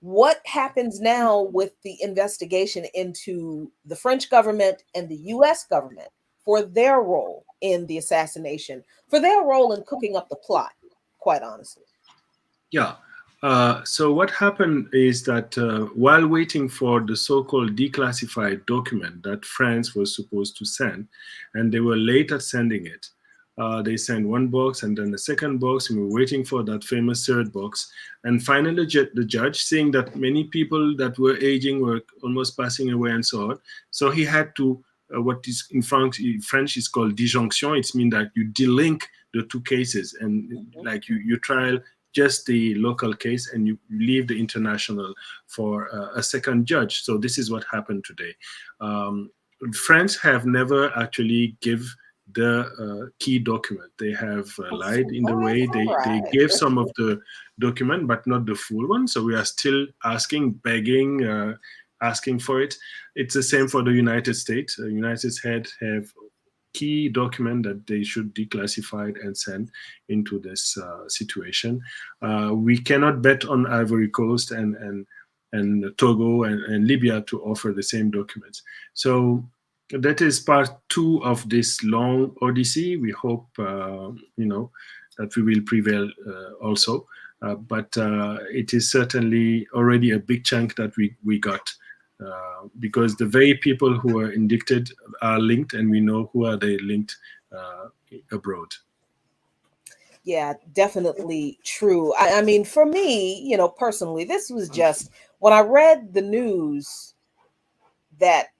What happens now with the investigation into the French government and the US government for their role in the assassination, for their role in cooking up the plot, quite honestly? Yeah. So what happened is that while waiting for the so-called declassified document that France was supposed to send, and they were late at sending it, they sent one box and then the second box, and we were waiting for that famous third box. And finally, the judge, seeing that many people that were aging were almost passing away and so on, so he had to what is in French is called disjonction. It means that you delink the two cases, and like you trial just the local case and you leave the international for a second judge. So this is what happened today. France have never actually give the key document. They have lied in the way they gave some of the document, but not the full one. So we are still asking, begging, asking for it. It's the same for the United States. The United States have key document that they should declassify and send into this situation. We cannot bet on Ivory Coast and Togo and Libya to offer the same documents. So that is part 2 of this long odyssey. We hope that we will prevail also. But it is certainly already a big chunk that we got. Because the very people who are indicted are linked, and we know who are they linked abroad. Yeah, definitely true. I mean, for me, personally, this was just when I read the news that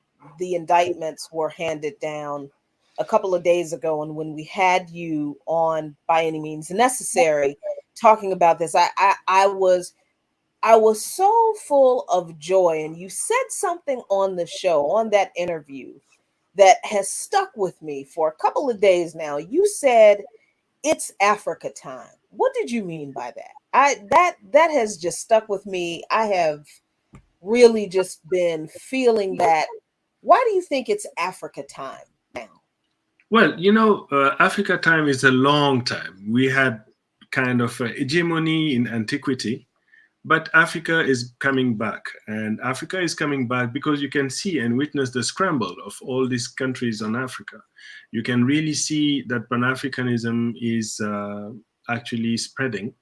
the indictments were handed down a couple of days ago, and when we had you on By Any Means Necessary talking about this, I was so full of joy. And you said something on the show, on that interview, that has stuck with me for a couple of days now. You said, "It's Africa time." What did you mean by that? That has just stuck with me. I have really just been feeling that. Why do you think it's Africa time now? Well, Africa time is a long time. We had kind of hegemony in antiquity. But Africa is coming back, and Africa is coming back because you can see and witness the scramble of all these countries on Africa. You can really see that Pan-Africanism is actually spreading,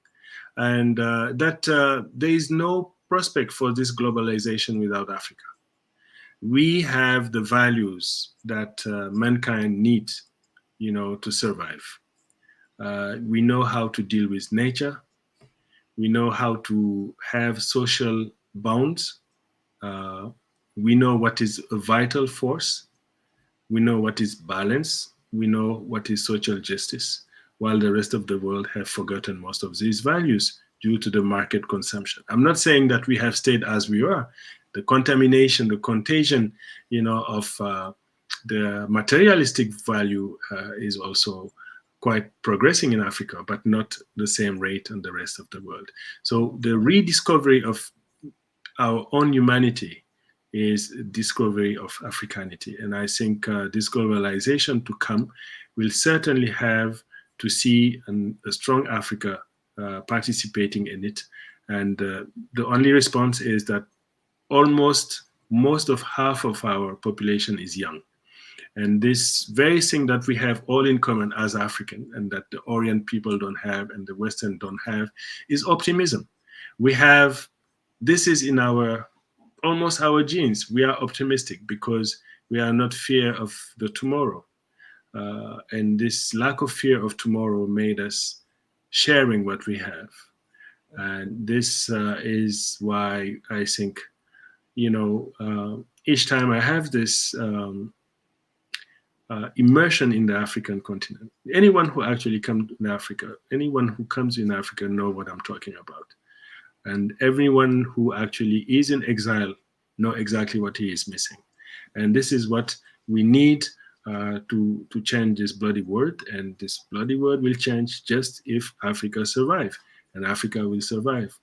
and that there is no prospect for this globalization without Africa. We have the values that mankind needs, to survive. We know how to deal with nature. We know how to have social bonds. We know what is a vital force. We know what is balance. We know what is social justice, while the rest of the world have forgotten most of these values due to the market consumption. I'm not saying that we have stayed as we are. The contamination, the contagion, of the materialistic value is also quite progressing in Africa, but not the same rate in the rest of the world. So the rediscovery of our own humanity is discovery of Africanity. And I think this globalization to come will certainly have to see a strong Africa participating in it. And the only response is that almost most of half of our population is young. And this very thing that we have all in common as African, and that the Orient people don't have and the Western don't have, is optimism. We have, this is in almost our genes. We are optimistic because we are not fear of the tomorrow. And this lack of fear of tomorrow made us sharing what we have. And this is why I think, each time I have this immersion in the African continent. Anyone who actually comes in Africa, anyone who comes in Africa know what I'm talking about. And everyone who actually is in exile know exactly what he is missing. And this is what we need to change this bloody world. And this bloody world will change just if Africa survive. And Africa will survive.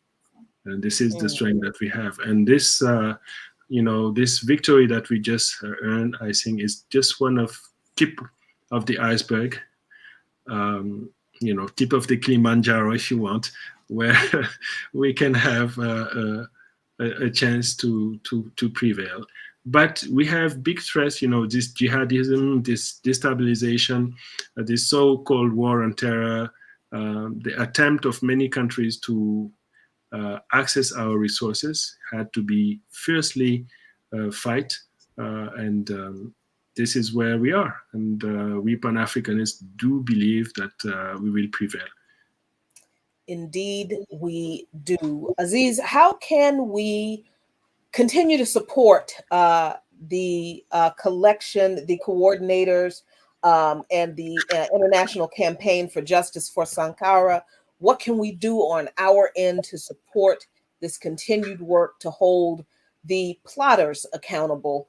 And this is the strength that we have. And this, this victory that we just earned, I think is just one of tip of the iceberg, tip of the Kilimanjaro, if you want, where we can have a chance to prevail. But we have big threats, this jihadism, this destabilization, this so-called war on terror, the attempt of many countries to access our resources had to be fiercely fight, and this is where we are. And we Pan-Africanists do believe that we will prevail. Indeed, we do. Aziz, how can we continue to support the collection, the coordinators, and the International Campaign for Justice for Sankara? What can we do on our end to support this continued work to hold the plotters accountable?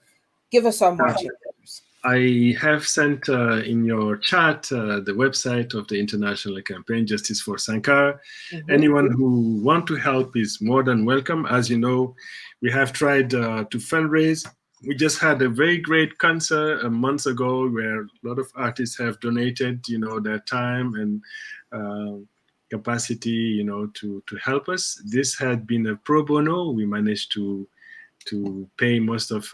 Give us our marching orders. I have sent in your chat the website of the International Campaign Justice for Sankara. Mm-hmm. Anyone who wants to help is more than welcome. As you know, we have tried to fundraise. We just had a very great concert a month ago where a lot of artists have donated, their time and capacity, to help us. This had been a pro bono. We managed to pay most of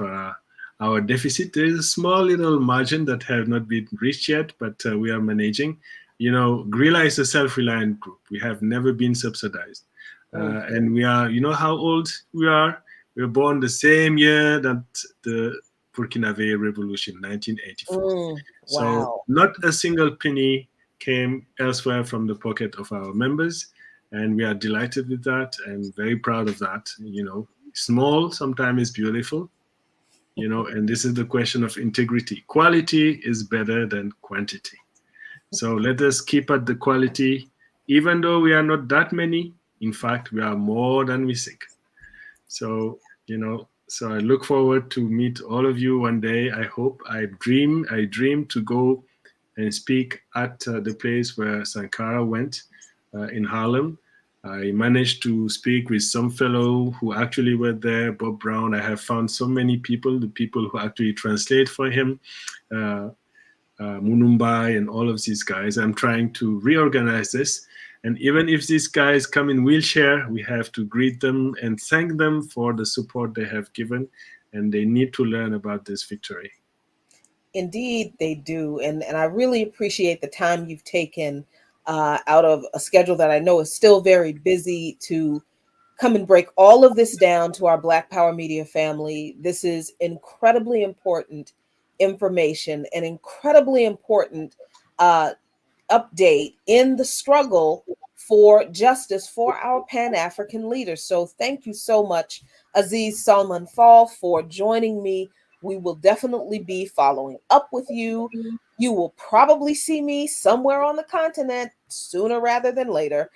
our deficit. There is a small little margin that have not been reached yet, but we are managing. Guerrilla is a self-reliant group. We have never been subsidized. And we are, how old we are? We were born the same year that the Burkina Faso revolution, 1984. Wow. So not a single penny came elsewhere from the pocket of our members. And we are delighted with that and very proud of that. Small sometimes is beautiful. And this is the question of integrity. Quality is better than quantity. So let us keep at the quality, even though we are not that many. In fact, we are more than we think. So, so I look forward to meet all of you one day. I hope, I dream to go and speak at the place where Sankara went in Harlem. I managed to speak with some fellow who actually were there, Bob Brown. I have found so many people, the people who actually translate for him, Munumbai and all of these guys. I'm trying to reorganize this. And even if these guys come in wheelchair, we have to greet them and thank them for the support they have given, and they need to learn about this victory. Indeed, they do. And I really appreciate the time you've taken out of a schedule that I know is still very busy to come and break all of this down to our Black Power Media family. This is incredibly important information and incredibly important update in the struggle for justice for our Pan-African leaders. So thank you so much, Aziz Salmone Fall, for joining me. We will definitely be following up with you. You will probably see me somewhere on the continent sooner rather than later.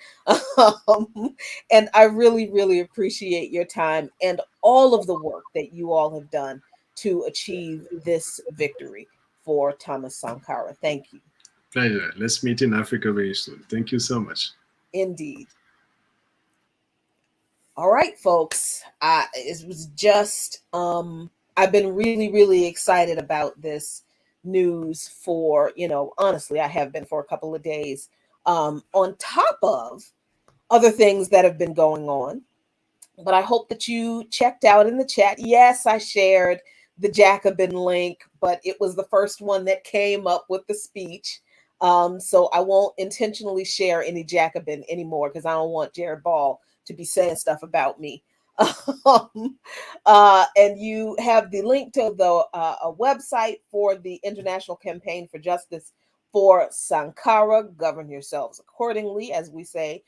And I really, really appreciate your time and all of the work that you all have done to achieve this victory for Thomas Sankara. Thank you. Pleasure. Let's meet in Africa very soon. Thank you so much. Indeed. All right, folks. It was just, I've been really, really excited about this news for, honestly, I have been for a couple of days, on top of other things that have been going on. But I hope that you checked out in the chat. Yes, I shared the Jacobin link, but it was the first one that came up with the speech. So I won't intentionally share any Jacobin anymore because I don't want Jared Ball to be saying stuff about me. And you have the link to the a website for the International Campaign for Justice for Sankara. Govern yourselves accordingly, as we say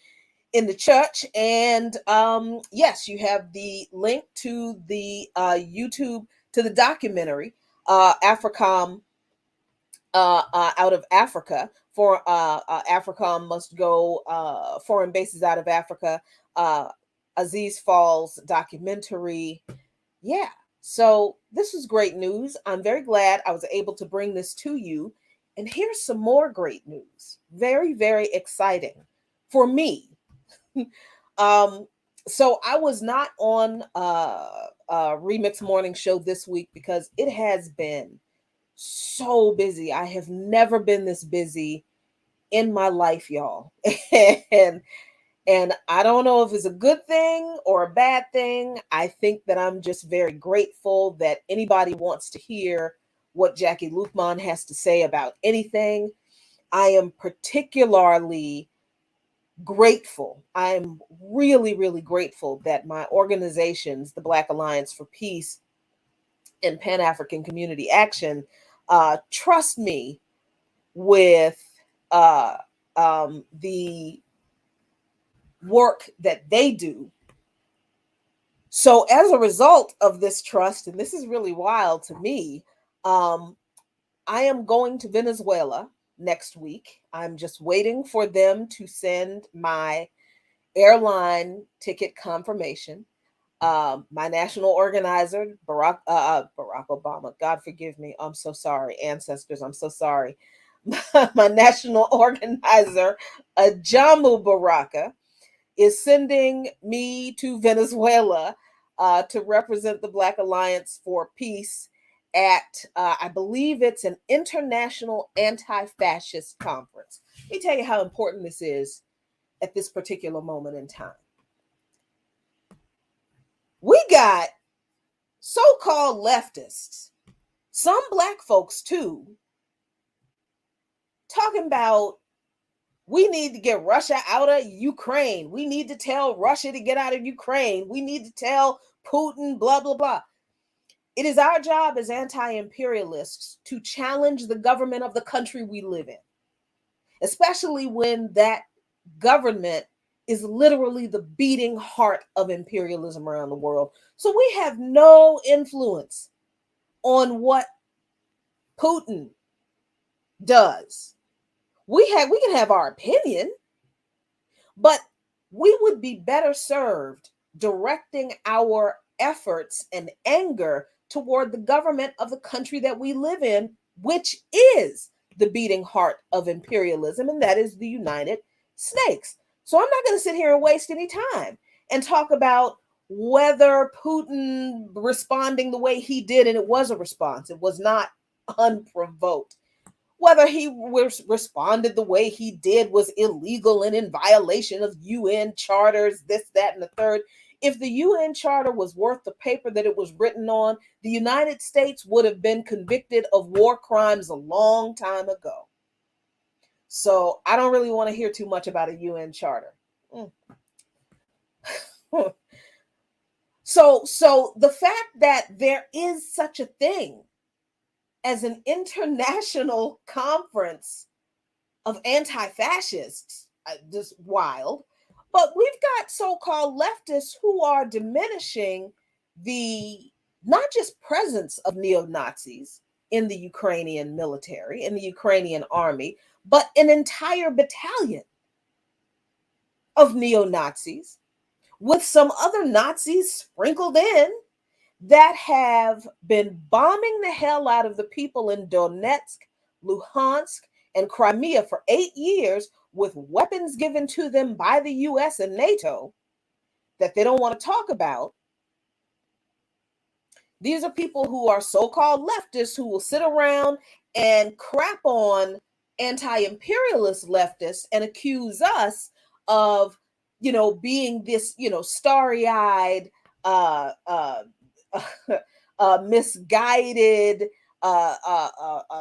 in the church. And yes, you have the link to the YouTube, to the documentary, AFRICOM, out of Africa, for AFRICOM must go, foreign bases out of Africa, Aziz Fall's documentary. Yeah, so this was great news. I'm very glad I was able to bring this to you. And here's some more great news. Very, very exciting for me. So I was not on Remix Morning Show this week because it has been so busy. I have never been this busy in my life, y'all. And I don't know if it's a good thing or a bad thing. I think that I'm just very grateful that anybody wants to hear what Jacquie Luqman has to say about anything. I am particularly grateful. I'm really, really grateful that my organizations, the Black Alliance for Peace and Pan-African Community Action, trust me with the work that they do. So as a result of this trust, and this is really wild to me, I am going to Venezuela next week. I'm just waiting for them to send my airline ticket confirmation. My national organizer, Barack Obama, God forgive me, I'm so sorry, ancestors, I'm so sorry. My national organizer, Ajamu Baraka, is sending me to Venezuela to represent the Black Alliance for Peace at, I believe it's an international anti-fascist conference. Let me tell you how important this is at this particular moment in time. We got so-called leftists, some Black folks too, talking about we need to get Russia out of Ukraine. We need to tell Russia to get out of Ukraine. We need to tell Putin, blah, blah, blah. It is our job as anti-imperialists to challenge the government of the country we live in, especially when that government is literally the beating heart of imperialism around the world. So we have no influence on what Putin does. We can have our opinion, but we would be better served directing our efforts and anger toward the government of the country that we live in, which is the beating heart of imperialism, and that is the United States. So I'm not going to sit here and waste any time and talk about whether Putin responding the way he did, and it was a response. It was not unprovoked. whether he responded the way he did was illegal and in violation of UN charters, this, that, and the third. If the UN charter was worth the paper that it was written on, the United States would have been convicted of war crimes a long time ago. So I don't really want to hear too much about a UN charter. So the fact that there is such a thing as an international conference of anti-fascists, just wild. But we've got so-called leftists who are diminishing the not just presence of neo-Nazis in the Ukrainian military, in the Ukrainian army, but an entire battalion of neo-Nazis with some other Nazis sprinkled in that have been bombing the hell out of the people in Donetsk, Luhansk, and Crimea for 8 years with weapons given to them by the US and NATO that they don't want to talk about. These are people who are so-called leftists who will sit around and crap on anti-imperialist leftists and accuse us of, being this, starry-eyed, misguided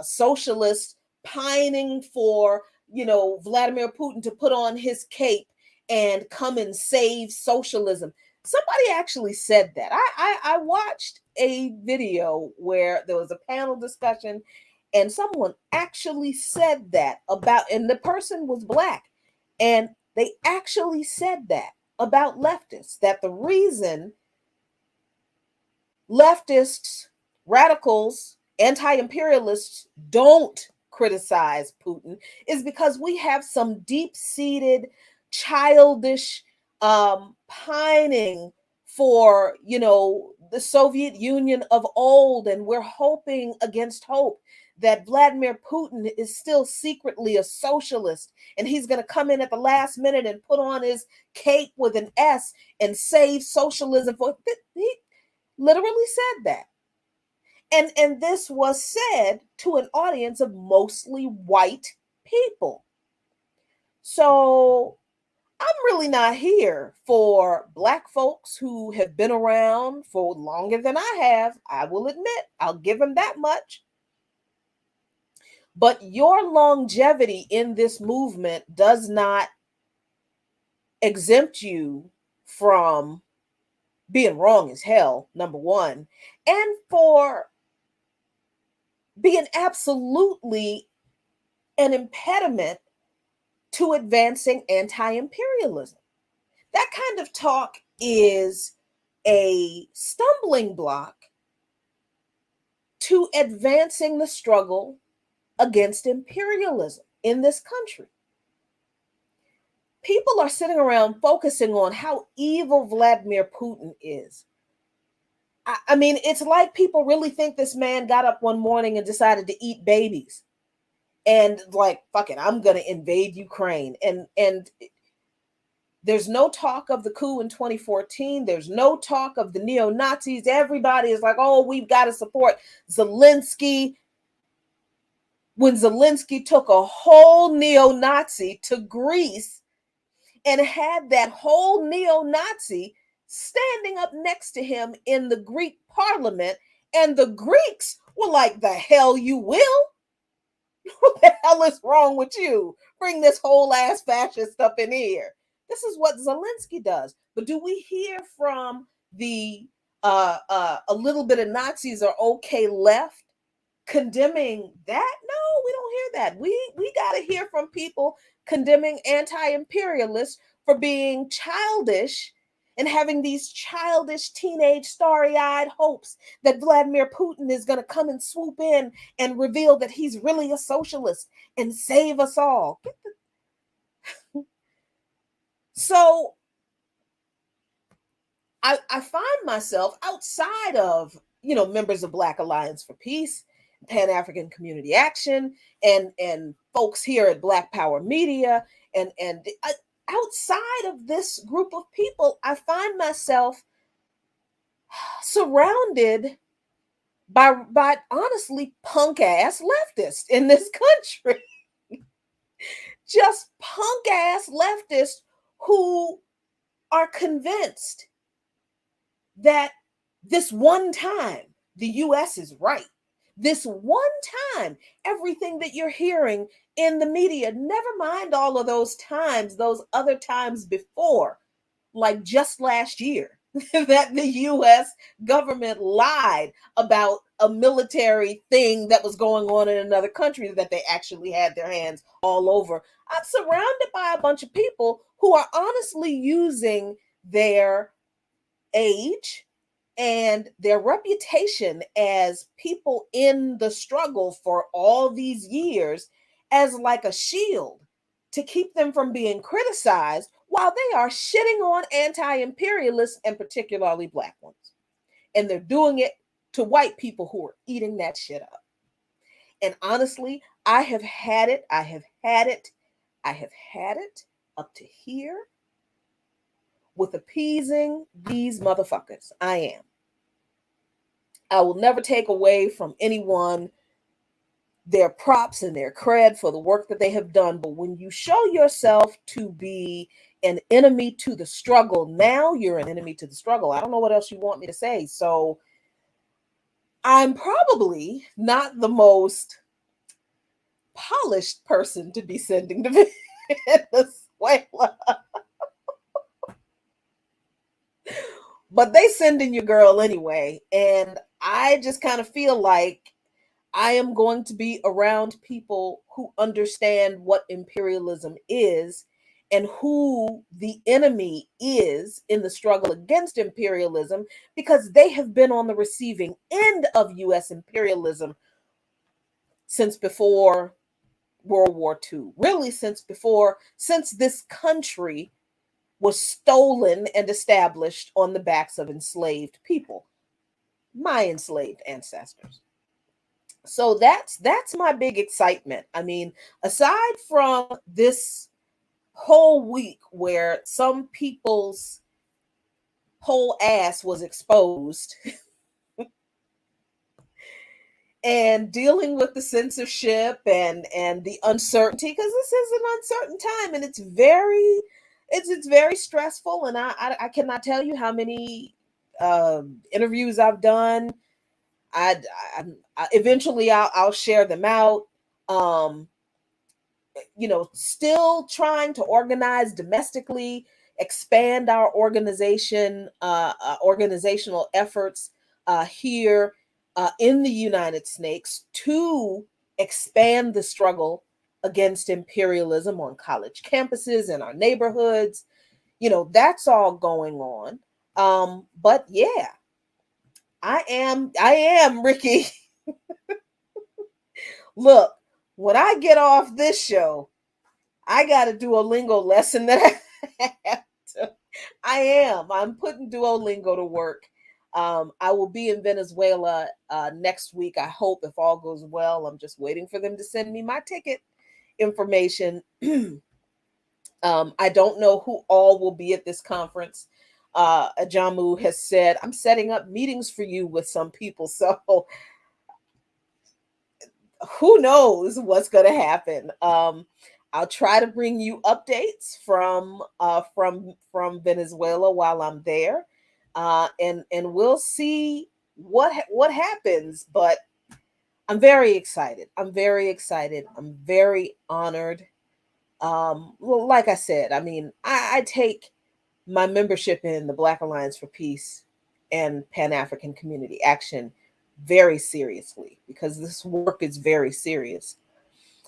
socialist pining for, Vladimir Putin to put on his cape and come and save socialism. Somebody actually said that. I watched a video where there was a panel discussion and someone actually said that about, and the person was Black, and they actually said that about leftists, that the reason leftists, radicals, anti-imperialists don't criticize Putin is because we have some deep-seated, childish pining for, the Soviet Union of old, and we're hoping against hope that Vladimir Putin is still secretly a socialist, and he's going to come in at the last minute and put on his cape with an S and save socialism. He literally said that. And this was said to an audience of mostly white people. So I'm really not here for Black folks who have been around for longer than I have. I will admit, I'll give them that much. But your longevity in this movement does not exempt you from being wrong as hell, number one, and for being absolutely an impediment to advancing anti-imperialism. That kind of talk is a stumbling block to advancing the struggle against imperialism in this country. People are sitting around focusing on how evil Vladimir Putin is. I mean, it's like people really think this man got up one morning and decided to eat babies and like, fuck it, I'm going to invade Ukraine. And there's no talk of the coup in 2014. There's no talk of the neo-Nazis. Everybody is like, oh, we've got to support Zelensky. When Zelensky took a whole neo-Nazi to Greece and had that whole neo-Nazi standing up next to him in the Greek parliament, and the Greeks were like, the hell you will? What the hell is wrong with you? Bring this whole ass fascist stuff in here. This is what Zelensky does. But do we hear from the a little bit of Nazis are okay left condemning that? No, we don't hear that. We got to hear from people condemning anti-imperialists for being childish and having these childish teenage starry-eyed hopes that Vladimir Putin is going to come and swoop in and reveal that he's really a socialist and save us all. So I find myself outside of, members of Black Alliance for Peace, Pan-African Community Action, and folks here at Black Power Media, and outside of this group of people, I find myself surrounded by honestly punk ass leftists in this country. Just punk ass leftists who are convinced that this one time the US is right. This one time, everything that you're hearing in the media, never mind all of those times, those other times before, like just last year, that the US government lied about a military thing that was going on in another country that they actually had their hands all over. I'm surrounded by a bunch of people who are honestly using their age and their reputation as people in the struggle for all these years as like a shield to keep them from being criticized while they are shitting on anti-imperialists and particularly Black ones. And they're doing it to white people who are eating that shit up. And honestly, I have had it up to here with appeasing these motherfuckers. I will never take away from anyone their props and their cred for the work that they have done. But when you show yourself to be an enemy to the struggle, now you're an enemy to the struggle. I don't know what else you want me to say. So I'm probably not the most polished person to be sending to Venezuela. But they sending your girl anyway. And I just kind of feel like I am going to be around people who understand what imperialism is and who the enemy is in the struggle against imperialism, because they have been on the receiving end of US imperialism since before World War II. Really since this country was stolen and established on the backs of enslaved people, my enslaved ancestors. So that's my big excitement. I mean, aside from this whole week where some people's whole ass was exposed and dealing with the censorship and the uncertainty, because this is an uncertain time and it's very stressful, and I cannot tell you how many interviews I've done. I eventually I'll share them out. Still trying to organize domestically, expand our organizational efforts here in the United States to expand the struggle against imperialism on college campuses and our neighborhoods. That's all going on. But yeah, I am Ricky. Look, when I get off this show, I got a Duolingo lesson that I have to. I'm putting Duolingo to work. I will be in Venezuela next week, I hope, if all goes well. I'm just waiting for them to send me my ticket information. I don't know who all will be at this conference. Ajamu has said, I'm setting up meetings for you with some people. So who knows what's going to happen. I'll try to bring you updates from Venezuela while I'm there, and we'll see what happens. But I'm very excited. I'm very honored. Well, like I said, I mean, I take my membership in the Black Alliance for Peace and Pan-African Community Action very seriously, because this work is very serious.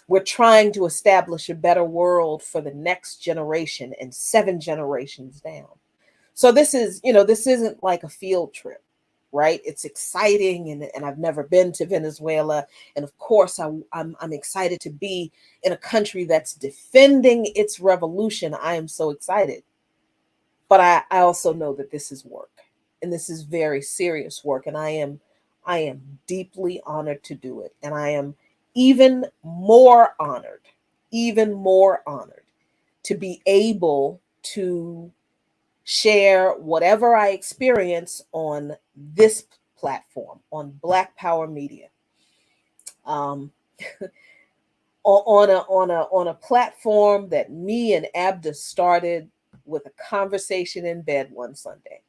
We're trying to establish a better world for the next generation and 7 generations down. So this isn't like a field trip, right? It's exciting, and I've never been to Venezuela. And of course, I'm excited to be in a country that's defending its revolution. I am so excited. But I also know that this is work, and this is very serious work. And I am deeply honored to do it. And I am even more honored to be able to share whatever I experience on this platform, on Black Power Media. On a platform that me and Abda started with a conversation in bed one Sunday.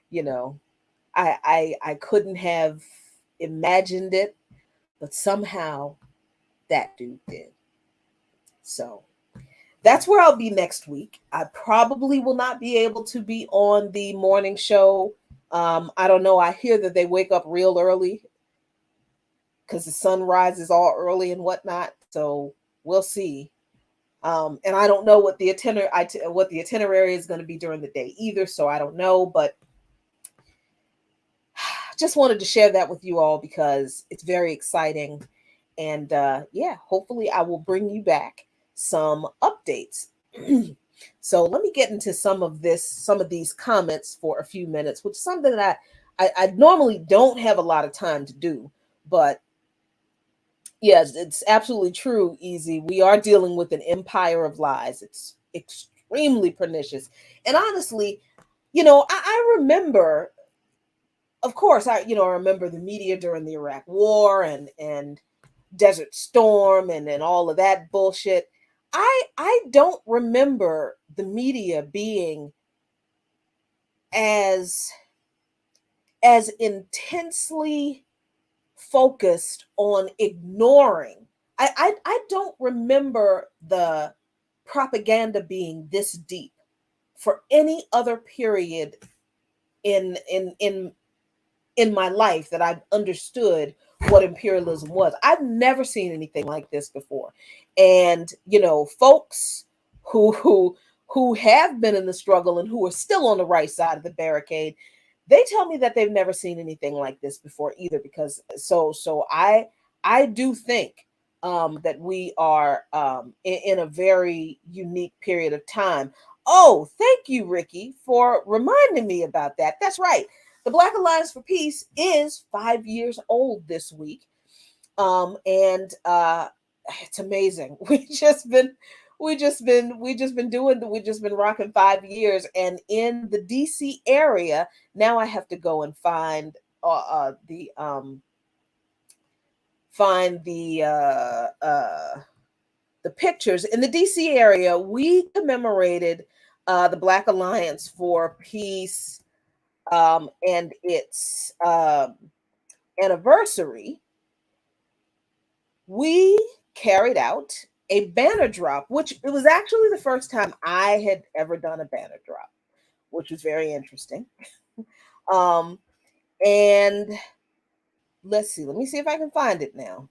You know, I couldn't have imagined it, but somehow that dude did. So that's where I'll be next week. I probably will not be able to be on the morning show. I don't know. I hear that they wake up real early because the sun rises all early and whatnot. So we'll see. And I don't know what the itinerary is going to be during the day either. So I don't know, but just wanted to share that with you all because it's very exciting. And yeah, hopefully I will bring you back some updates. So let me get into some of these comments for a few minutes, which is something that I normally don't have a lot of time to do. But yes, it's absolutely true, Easy. We are dealing with an empire of lies. It's extremely pernicious. And honestly, I remember, of course, I remember the media during the Iraq War and Desert Storm and all of that bullshit. I don't remember the media being as intensely focused on ignoring. I don't remember the propaganda being this deep for any other period in my life that I've understood what imperialism was. I've never seen anything like this before. And folks who have been in the struggle and who are still on the right side of the barricade, they tell me that they've never seen anything like this before either. Because so I do think that we are in a very unique period of time. Oh, thank you, Ricky, for reminding me about that. That's right. The Black Alliance for Peace is 5 years old this week. And it's amazing. We've just been rocking 5 years. And in the DC area, now I have to go and find the pictures. In the DC area, we commemorated the Black Alliance for Peace and its anniversary. We carried out a banner drop, which it was actually the first time I had ever done a banner drop, which was very interesting. And let's see, let me see if I can find it now.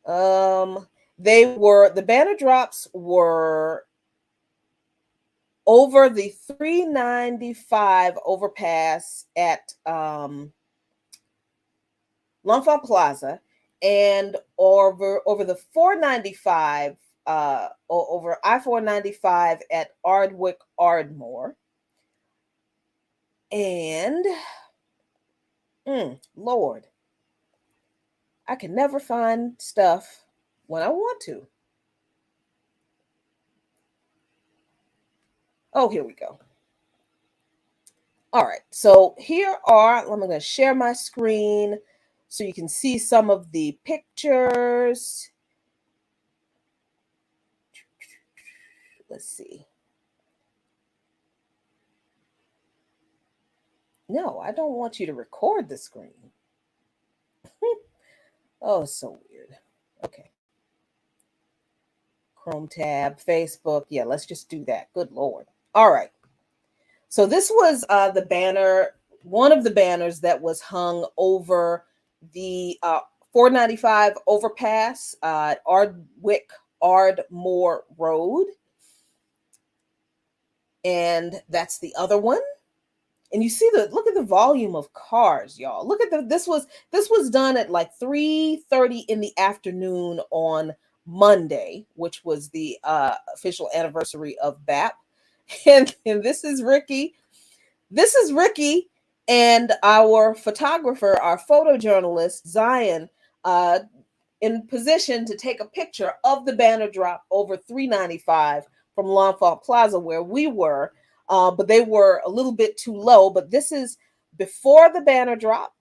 The banner drops were over the 395 overpass at L'Enfant Plaza, and over the 495 over I-495 at Ardwick Ardmore. And Lord, I can never find stuff when I want to. Oh, here we go. All right, so here are, I'm going to share my screen so you can see some of the pictures. Let's see. No, I don't want you to record the screen. Oh, so weird. Okay. Chrome tab, Facebook. Yeah, let's just do that. Good Lord. All right. So this was the banner, one of the banners that was hung over the 495 overpass at Ardwick Ardmore Road. And that's the other one. And you see look at the volume of cars, y'all. Look at this was done at like 3:30 in the afternoon on Monday, which was the official anniversary of BAP. And this is Ricky. This is Ricky and our photographer, our photojournalist, Zion, in position to take a picture of the banner drop over 395 from L'Enfant Plaza, where we were. but they were a little bit too low. But this is before the banner drop,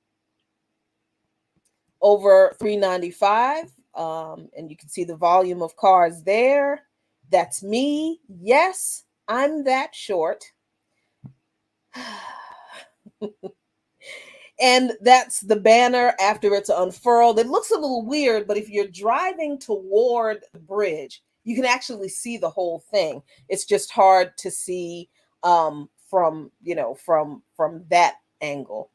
over 395. And you can see the volume of cars there. That's me. Yes, I'm that short. And that's the banner after it's unfurled. It looks a little weird, but if you're driving toward the bridge, you can actually see the whole thing. It's just hard to see from that angle.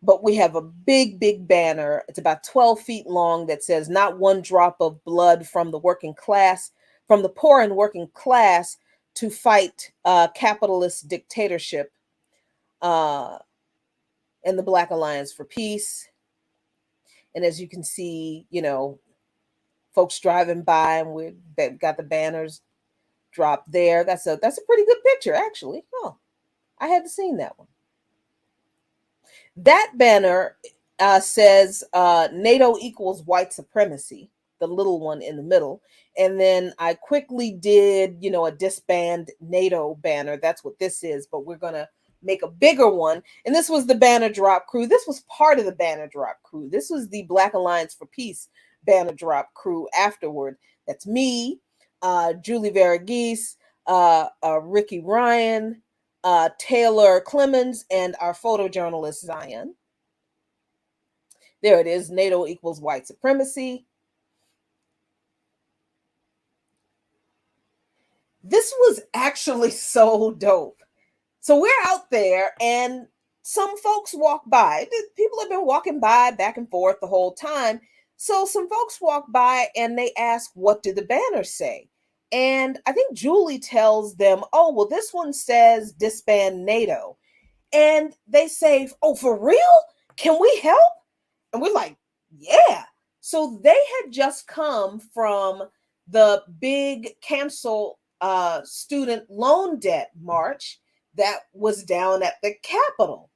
But we have a big banner. It's about 12 feet long that says, "Not one drop of blood from the working class, from the poor and working class to fight capitalist dictatorship and the Black Alliance for Peace." And as you can see, folks driving by, and they've got the banners dropped there. That's a pretty good picture, actually. Oh, I hadn't seen that one. That banner says NATO equals white supremacy, the little one in the middle. And then I quickly did, a disband NATO banner. That's what this is, but we're going to make a bigger one. And this was the banner drop crew. This was part of the banner drop crew. This was the Black Alliance for Peace banner drop crew afterward. That's me, Julie Veragese, Ricky Ryan, Taylor Clemens, and our photojournalist Zion. There it is. NATO equals white supremacy. This was actually so dope. So we're out there, and some folks walk by. People have been walking by back and forth the whole time. So some folks walk by and they ask, what did the banner say? And I think Julie tells them, oh, well, this one says disband NATO. And they say, oh, for real? Can we help? And we're like, yeah. So they had just come from the big cancel student loan debt march that was down at the Capitol.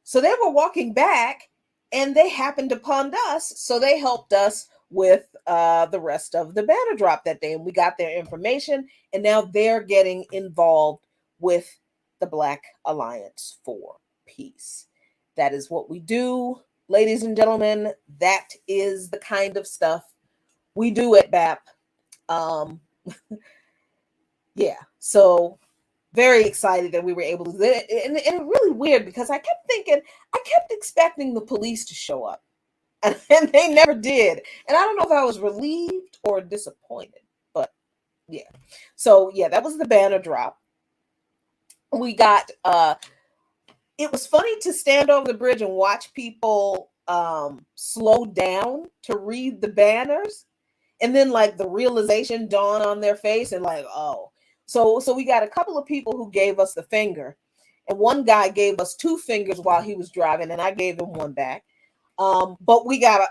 So they were walking back and they happened upon us. So they helped us with the rest of the banner drop that day. And we got their information. And now they're getting involved with the Black Alliance for Peace. That is what we do, ladies and gentlemen. That is the kind of stuff we do at BAP. Yeah. So very excited that we were able to do it. And really weird because I kept expecting the police to show up and they never did. And I don't know if I was relieved or disappointed, but yeah. So yeah, that was the banner drop. We got, it was funny to stand over the bridge and watch people slow down to read the banners. And then like the realization dawned on their face and like, oh. So we got a couple of people who gave us the finger, and one guy gave us 2 fingers while he was driving, and I gave him one back. But we got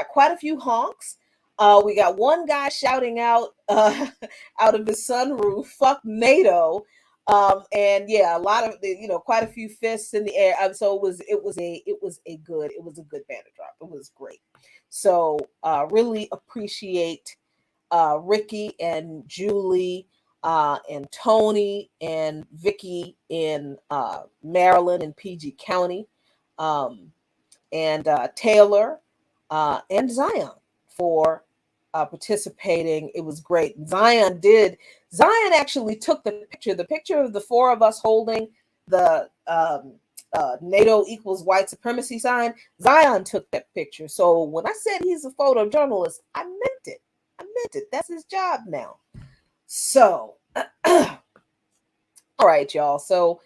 quite a few honks. We got one guy shouting out out of his sunroof, "Fuck NATO," and yeah, a lot of quite a few fists in the air. So it was a good banner drop. It was great. So really appreciate Ricky and Julie. And Tony and Vicky in Maryland and PG County, and Taylor and Zion for participating. It was great. Zion actually took the picture of the 4 of us holding the NATO equals white supremacy sign. Zion took that picture. So when I said he's a photojournalist, I meant it. That's his job now. So, all right, y'all. So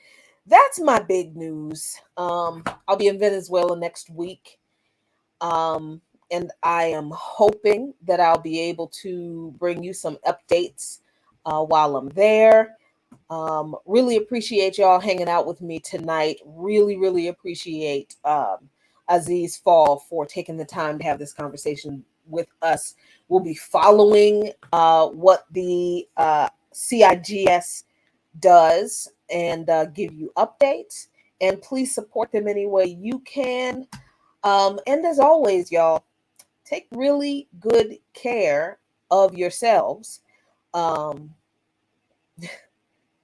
that's my big news. I'll be in Venezuela next week. And I am hoping that I'll be able to bring you some updates while I'm there. Really appreciate y'all hanging out with me tonight. Really appreciate Aziz Fall for taking the time to have this conversation with us. We'll be following what the CIGS does and give you updates. And please support them any way you can. And as always, y'all, take really good care of yourselves.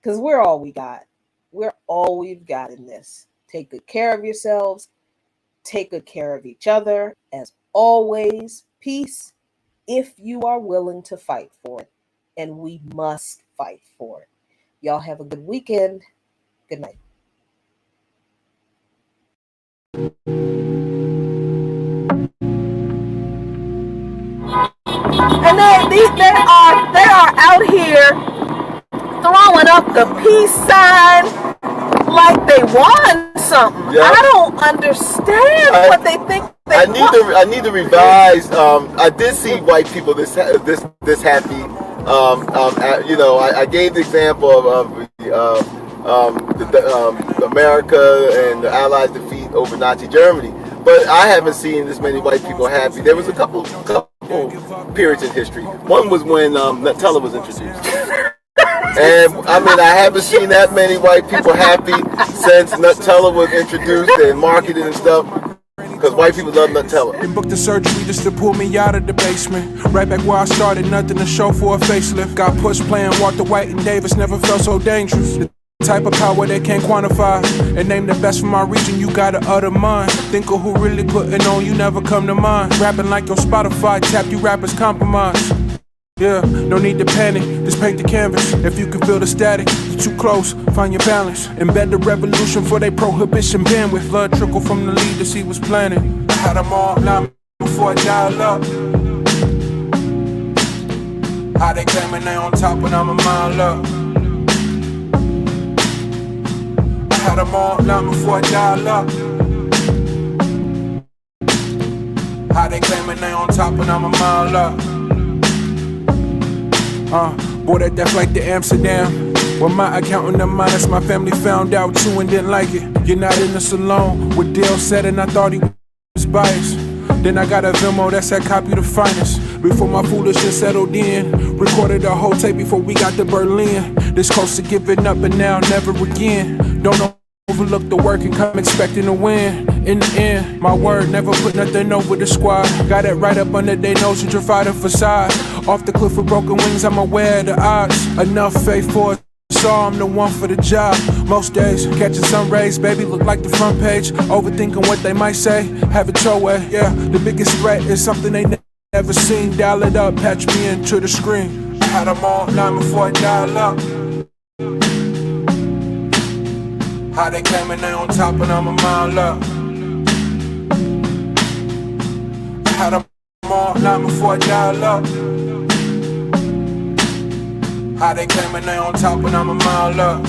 because we're all we got. We're all we've got in this. Take good care of yourselves. Take good care of each other. As always, peace if you are willing to fight for it. And we must fight for it. Y'all have a good weekend. Good night. And they are out here throwing up the peace sign like they won something. Yep. I don't understand what they think. I need to revise. I did see white people this happy. I gave the example of America and the Allies' defeat over Nazi Germany, but I haven't seen this many white people happy. There was a couple periods in history. One was when Nutella was introduced. And I mean, I haven't seen that many white people happy since Nutella was introduced and marketed and stuff. Because white people love Nutella. They booked the surgery just to pull me out of the basement. Right back where I started, nothing to show for a facelift. Got pushed playing Walter White and Davis, never felt so dangerous. The type of power they can't quantify. And name the best from my region, you gotta utter mine. Think of who really putting on, you never come to mind. Rapping like your Spotify, tap you rappers compromise. Yeah, no need to panic, just paint the canvas. If you can feel the static, you're too close, find your balance. Embed the revolution for their prohibition bandwidth. Blood trickle from the leaders he was planning. I had them all now before I dial up. How they claiming they on top when I'm a mile up. I had them all now before I dial up. How they claiming they on top when I'm a mile up. Bought at that flight to Amsterdam. When my accountant and minus my family found out too and didn't like it. You're not in this alone. What Dale said and I thought he was biased. Then I got a Venmo that said copy the finest. Before my foolishness settled in. Recorded a whole tape before we got to Berlin. This close to giving up and now never again. Don't overlook the work and come expecting to win. In the end, my word, never put nothing over the squad. Got it right up under their nose and fight a facade. Off the cliff with broken wings, I'm aware of the odds. Enough faith for it, so I'm the one for the job. Most days, catching sun rays, baby, look like the front page. Overthinking what they might say, have it your way. Yeah, the biggest threat is something they never seen. Dial it up, patch me into the screen. I had them all now before I dial up. How they claiming they on top and I'm a mile up. I had them all now before I dial up. How they claiming they on top and I'm a mile up.